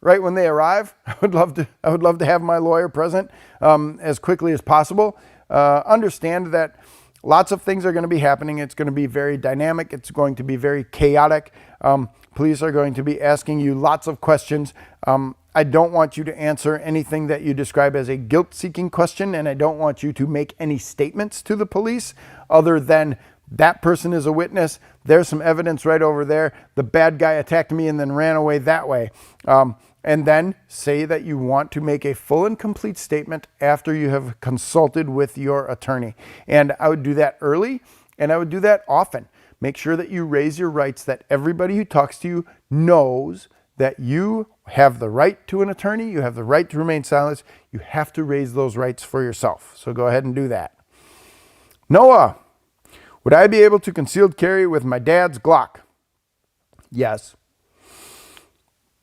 Right when they arrive? I would love to have my lawyer present as quickly as possible. Understand that lots of things are going to be happening. It's going to be very dynamic. It's going to be very chaotic. Police are going to be asking you lots of questions. I don't want you to answer anything that you describe as a guilt-seeking question, and I don't want you to make any statements to the police other than that person is a witness. There's some evidence right over there. The bad guy attacked me and then ran away that way. And then say that you want to make a full and complete statement after you have consulted with your attorney. And I would do that early, and I would do that often. Make sure that you raise your rights, that everybody who talks to you knows that you have the right to an attorney. You have the right to remain silent. You have to raise those rights for yourself. So go ahead and do that. Noah, would I be able to concealed carry with my dad's Glock? Yes.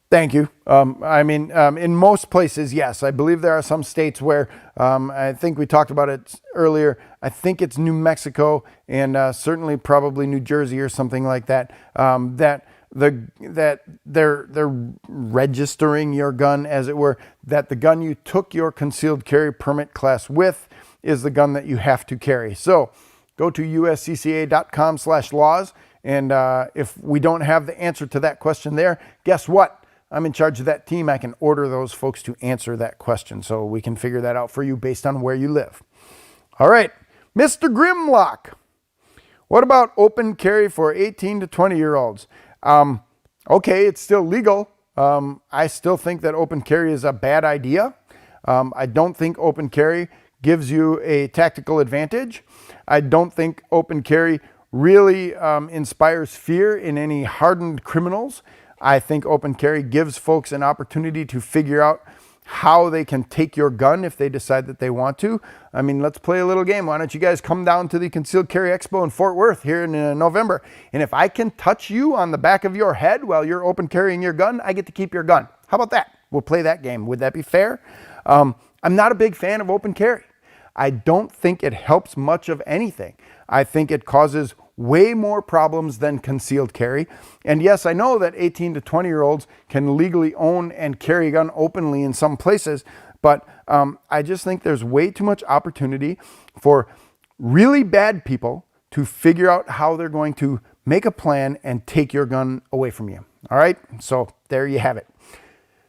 Thank you. In most places, yes. I believe there are some states where, I think we talked about it earlier, I think it's New Mexico and certainly probably New Jersey or something like that, that they're registering your gun, as it were, that the gun you took your concealed carry permit class with is the gun that you have to carry. So go to uscca.com/laws, and if we don't have the answer to that question there, guess what? I'm in charge of that team. I can order those folks to answer that question, so we can figure that out for you based on where you live. All right, Mr. Grimlock. What about open carry for 18 to 20-year-olds? Okay, it's still legal. I still think that open carry is a bad idea. I don't think open carry gives you a tactical advantage. I don't think open carry really inspires fear in any hardened criminals. I think open carry gives folks an opportunity to figure out how they can take your gun if they decide that they want to. I mean, let's play a little game. Why don't you guys come down to the Concealed Carry Expo in Fort Worth here in November? And if I can touch you on the back of your head while you're open carrying your gun, I get to keep your gun. How about that? We'll play that game. Would that be fair? I'm not a big fan of open carry. I don't think it helps much of anything. I think it causes way more problems than concealed carry. And yes, I know that 18 to 20-year-olds can legally own and carry a gun openly in some places, but I just think there's way too much opportunity for really bad people to figure out how they're going to make a plan and take your gun away from you. All right, so there you have it.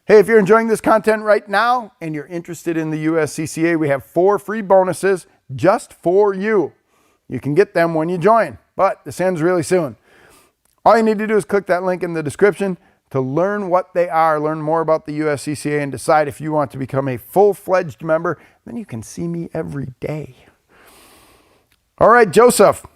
Hey, if you're enjoying this content right now and you're interested in the USCCA, we have 4 free bonuses just for you. You can get them when you join, but this ends really soon. All you need to do is click that link in the description to learn what they are, learn more about the USCCA, and decide if you want to become a full-fledged member. Then you can see me every day. All right, Joseph,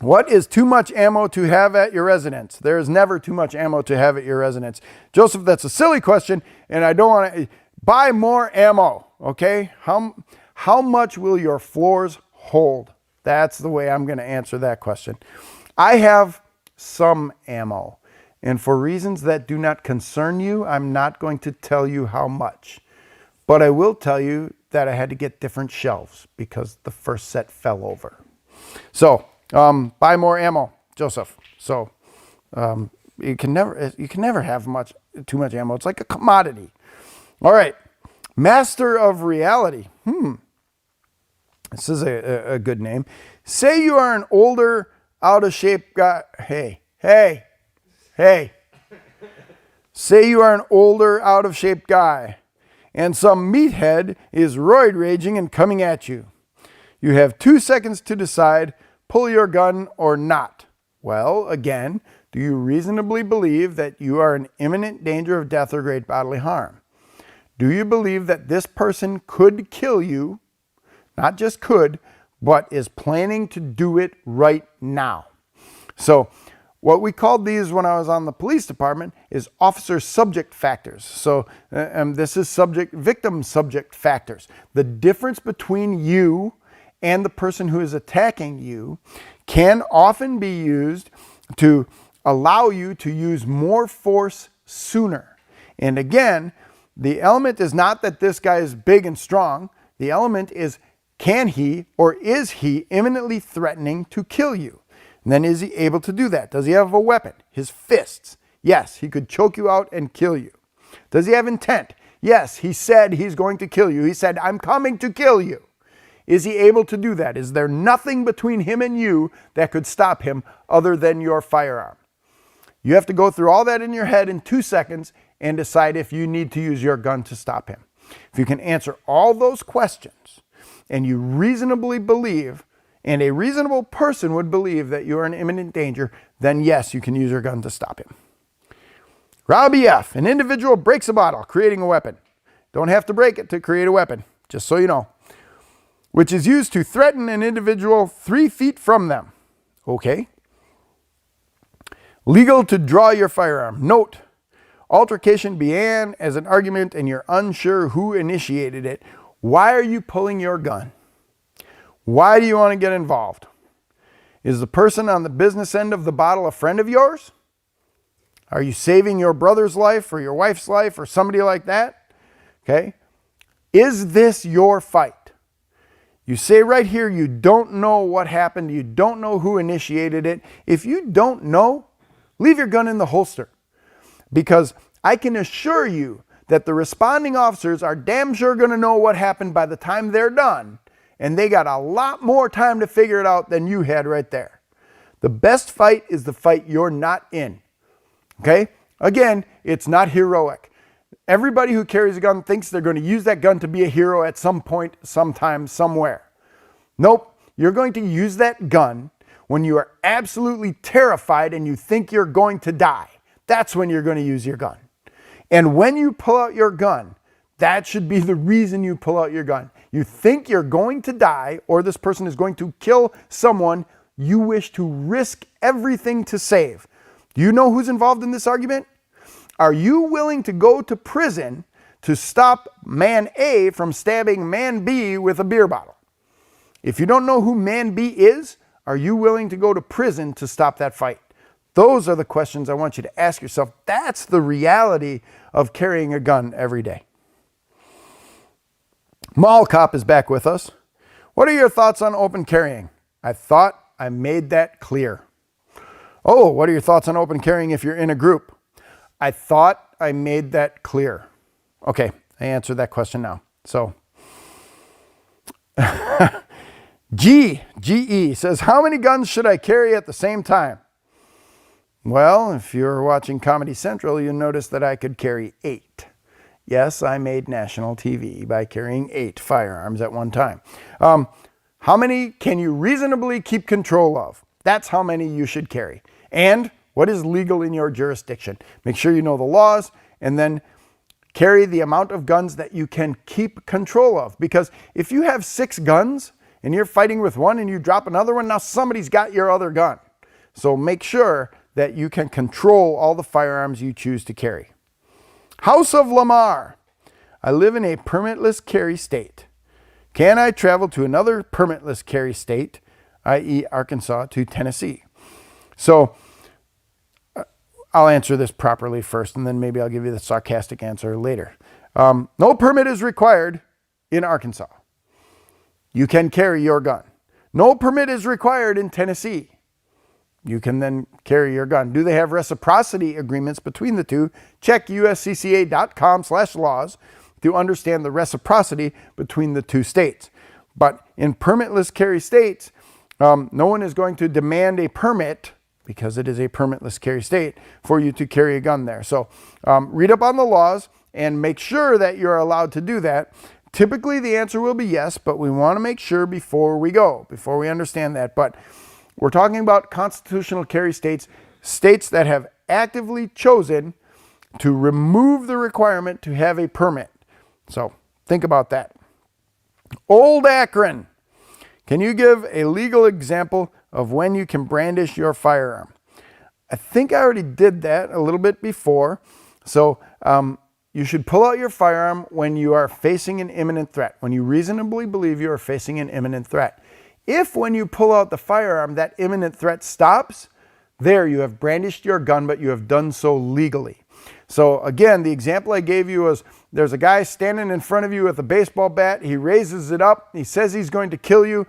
what is too much ammo to have at your residence? There is never too much ammo to have at your residence. Joseph, that's a silly question, and I don't want to buy more ammo, okay? How much will your floors hold? That's the way I'm going to answer that question. I have some ammo, and for reasons that do not concern you, I'm not going to tell you how much. But I will tell you that I had to get different shelves because the first set fell over. So, buy more ammo, Joseph. So, you can never have too much ammo. It's like a commodity. All right, Master of Reality. This is a good name. Say you are an older, out of shape guy. Hey. Say you are an older, out of shape guy, and some meathead is roid raging and coming at you. You have 2 seconds to decide, pull your gun or not. Well, again, do you reasonably believe that you are in imminent danger of death or great bodily harm? Do you believe that this person could kill you? Not just could, but is planning to do it right now. So what we called these when I was on the police department is officer subject factors. So this is victim subject factors. The difference between you and the person who is attacking you can often be used to allow you to use more force sooner. And again, the element is not that this guy is big and strong. The element is, can he or is he imminently threatening to kill you? And then is he able to do that? Does he have a weapon? His fists. Yes, he could choke you out and kill you. Does he have intent? Yes, he said he's going to kill you. He said, I'm coming to kill you. Is he able to do that? Is there nothing between him and you that could stop him other than your firearm? You have to go through all that in your head in 2 seconds and decide if you need to use your gun to stop him. If you can answer all those questions and you reasonably believe, and a reasonable person would believe that you are in imminent danger, then yes, you can use your gun to stop him. Robbie F, an individual breaks a bottle, creating a weapon. Don't have to break it to create a weapon, just so you know. Which is used to threaten an individual 3 feet from them. Okay. Legal to draw your firearm. Note, altercation began as an argument and you're unsure who initiated it. Why are you pulling your gun? Why do you want to get involved? Is the person on the business end of the bottle a friend of yours? Are you saving your brother's life or your wife's life or somebody like that? Okay. Is this your fight? You say right here you don't know what happened. You don't know who initiated it. If you don't know, leave your gun in the holster. Because I can assure you that the responding officers are damn sure going to know what happened by the time they're done. And they got a lot more time to figure it out than you had right there. The best fight is the fight you're not in. Okay? Again, it's not heroic. Everybody who carries a gun thinks they're going to use that gun to be a hero at some point, sometime, somewhere. Nope. You're going to use that gun when you are absolutely terrified and you think you're going to die. That's when you're going to use your gun. And when you pull out your gun, That should be the reason you pull out your gun. You think you're going to die or this person is going to kill someone you wish to risk everything to save. Do you know who's involved in this argument? Are you willing to go to prison to stop man A from stabbing man B with a beer bottle? If you don't know who man B is, are you willing to go to prison to stop that fight? Those are the questions I want you to ask yourself. That's the reality of carrying a gun every day. Mall Cop is back with us. What are your thoughts on open carrying? I thought I made that clear. Oh, what are your thoughts on open carrying if you're in a group? I thought I made that clear. Okay, I answered that question now. So, GE says, how many guns should I carry at the same time? Well, if you're watching Comedy Central, you'll notice that I could carry 8. Yes, I made national TV by carrying 8 firearms at one time. How many can you reasonably keep control of? That's how many you should carry. And what is legal in your jurisdiction? Make sure you know the laws and then carry the amount of guns that you can keep control of. Because if you have 6 guns and you're fighting with one and you drop another one, now somebody's got your other gun. So make sure that you can control all the firearms you choose to carry. House of Lamar. I live in a permitless carry state. Can I travel to another permitless carry state, i.e. Arkansas, to Tennessee? So I'll answer this properly first, and then maybe I'll give you the sarcastic answer later. No permit is required in Arkansas. You can carry your gun. No permit is required in Tennessee. You can then carry your gun. Do they have reciprocity agreements between the two? Check uscca.com/laws to understand the reciprocity between the two states. But in permitless carry states, no one is going to demand a permit, because it is a permitless carry state, for you to carry a gun there. So read up on the laws and make sure that you're allowed to do that. Typically the answer will be yes, but we want to make sure before we understand that. But we're talking about constitutional carry states, states that have actively chosen to remove the requirement to have a permit. So think about that. Old Akron. Can you give a legal example of when you can brandish your firearm? I think I already did that a little bit before. So you should pull out your firearm when you are facing an imminent threat, when you reasonably believe you are facing an imminent threat. If when you pull out the firearm, that imminent threat stops, there you have brandished your gun, but you have done so legally. So again, the example I gave you was there's a guy standing in front of you with a baseball bat. He raises it up. He says he's going to kill you.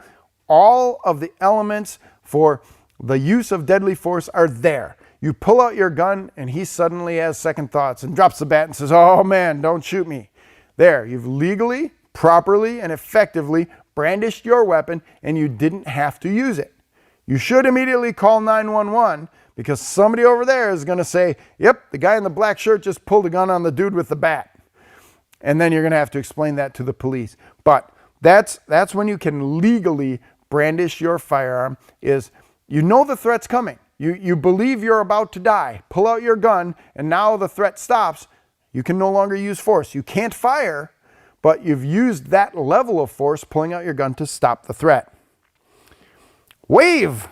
All of the elements for the use of deadly force are there. You pull out your gun and he suddenly has second thoughts and drops the bat and says, oh man, don't shoot me. There, you've legally, properly, and effectively brandished your weapon and you didn't have to use it. You should immediately call 911 because somebody over there is going to say, yep, the guy in the black shirt just pulled a gun on the dude with the bat. And then you're going to have to explain that to the police. But that's when you can legally brandish your firearm, is you know the threat's coming. You believe you're about to die. Pull out your gun and now the threat stops. You can no longer use force. You can't fire, but you've used that level of force, pulling out your gun, to stop the threat. Wave.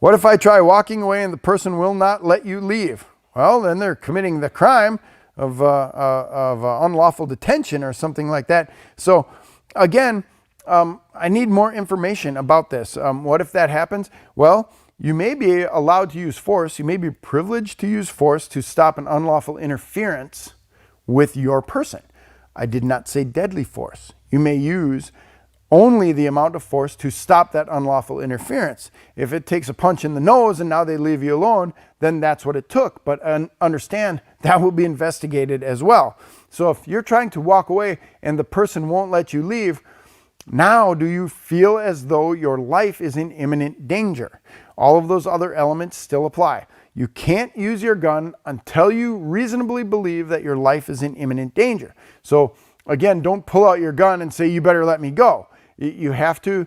What if I try walking away and the person will not let you leave? Well, then they're committing the crime of unlawful detention or something like that. So again, I need more information about this. What if that happens? Well, you may be allowed to use force. You may be privileged to use force to stop an unlawful interference with your person. I did not say deadly force. You may use only the amount of force to stop that unlawful interference. If it takes a punch in the nose and now they leave you alone, then that's what it took. But understand that will be investigated as well. So if you're trying to walk away and the person won't let you leave, now do you feel as though your life is in imminent danger? All of those other elements still apply. You can't use your gun until you reasonably believe that your life is in imminent danger. So again, don't pull out your gun and say, you better let me go. You have to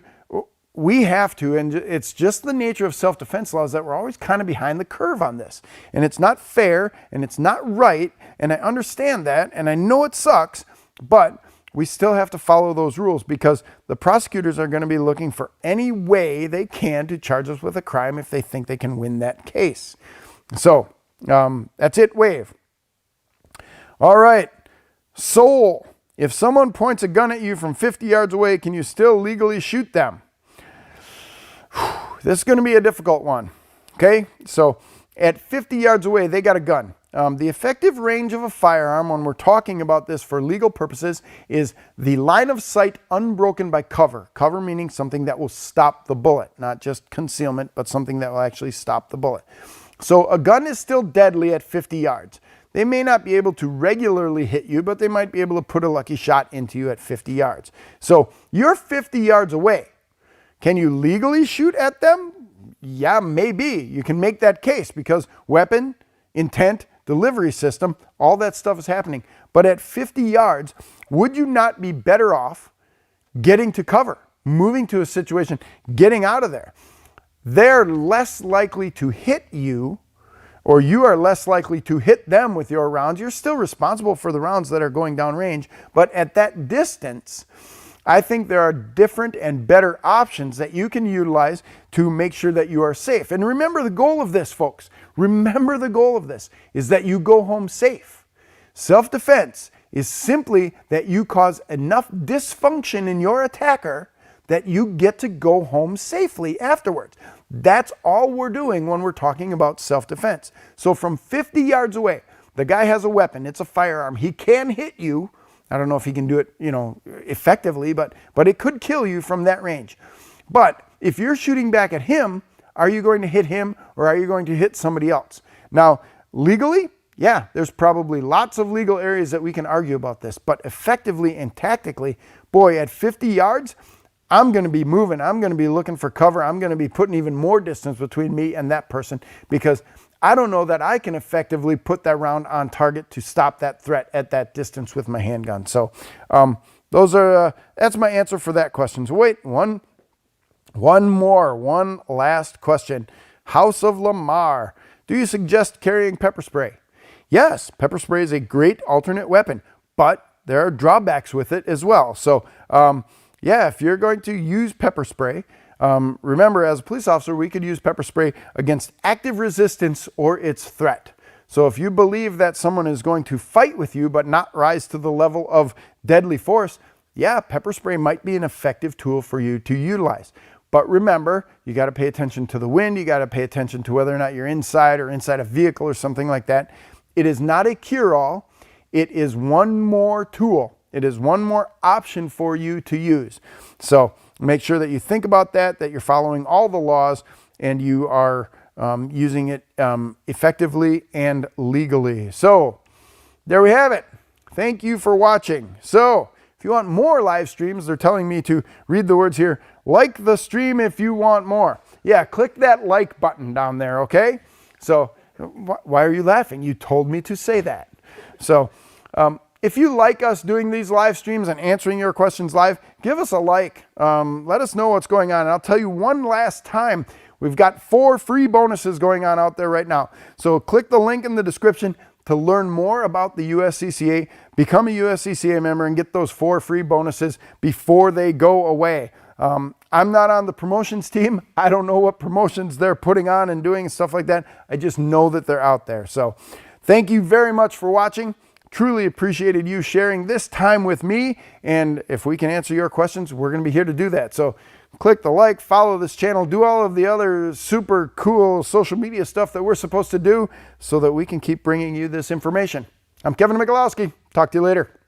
we have to, and it's just the nature of self-defense laws that we're always kind of behind the curve on this. And it's not fair, and it's not right, and I understand that, and I know it sucks, but we still have to follow those rules because the prosecutors are going to be looking for any way they can to charge us with a crime if they think they can win that case. So, that's it, Wave. All right, Soul. If someone points a gun at you from 50 yards away, can you still legally shoot them? This is going to be a difficult one. Okay, so at 50 yards away, they got a gun. The effective range of a firearm when we're talking about this for legal purposes is the line of sight unbroken by cover. Cover meaning something that will stop the bullet, not just concealment, but something that will actually stop the bullet. So a gun is still deadly at 50 yards. They may not be able to regularly hit you, but they might be able to put a lucky shot into you at 50 yards. So you're 50 yards away. Can you legally shoot at them? Yeah, maybe. You can make that case because weapon, intent, delivery system, all that stuff is happening. But at 50 yards, would you not be better off getting to cover, moving to a situation, getting out of there? They're less likely to hit you, or you are less likely to hit them with your rounds. You're still responsible for the rounds that are going down range, but at that distance, I think there are different and better options that you can utilize to make sure that you are safe. And remember the goal of this, folks. Remember the goal of this is that you go home safe. Self-defense is simply that you cause enough dysfunction in your attacker that you get to go home safely afterwards. That's all we're doing when we're talking about self-defense. So from 50 yards away, the guy has a weapon. It's a firearm. He can hit you. I don't know if he can do it, effectively, but it could kill you from that range. But if you're shooting back at him, are you going to hit him or are you going to hit somebody else? Now, legally, yeah, there's probably lots of legal areas that we can argue about this, but effectively and tactically, boy, at 50 yards, I'm going to be moving. I'm going to be looking for cover. I'm going to be putting even more distance between me and that person because I don't know that I can effectively put that round on target to stop that threat at that distance with my handgun. So that's my answer for that question. So wait, one last question. House of Lamar, do you suggest carrying pepper spray? Yes, pepper spray is a great alternate weapon, but there are drawbacks with it as well. So yeah, if you're going to use pepper spray, remember, as a police officer, we could use pepper spray against active resistance or its threat. So if you believe that someone is going to fight with you but not rise to the level of deadly force, yeah, pepper spray might be an effective tool for you to utilize. But remember, you got to pay attention to the wind. You got to pay attention to whether or not you're inside or inside a vehicle or something like that. It is not a cure-all. It is one more tool. It is one more option for you to use. So make sure that you think about that you're following all the laws and you are using it effectively and legally. So there we have it. Thank you for watching. So if you want more live streams, they're telling me to read the words here. Like the stream if you want more. Yeah, click that like button down there, okay? So why are you laughing? You told me to say that. So if you like us doing these live streams and answering your questions live, give us a like. Let us know what's going on. And I'll tell you one last time, we've got 4 free bonuses going on out there right now. So click the link in the description to learn more about the USCCA, become a USCCA member, and get those 4 free bonuses before they go away. I'm not on the promotions team. I don't know what promotions they're putting on and doing and stuff like that. I just know that they're out there. So thank you very much for watching. Truly appreciated you sharing this time with me. And if we can answer your questions, we're going to be here to do that. So click the like, follow this channel, do all of the other super cool social media stuff that we're supposed to do so that we can keep bringing you this information. I'm Kevin Michalowski. Talk to you later.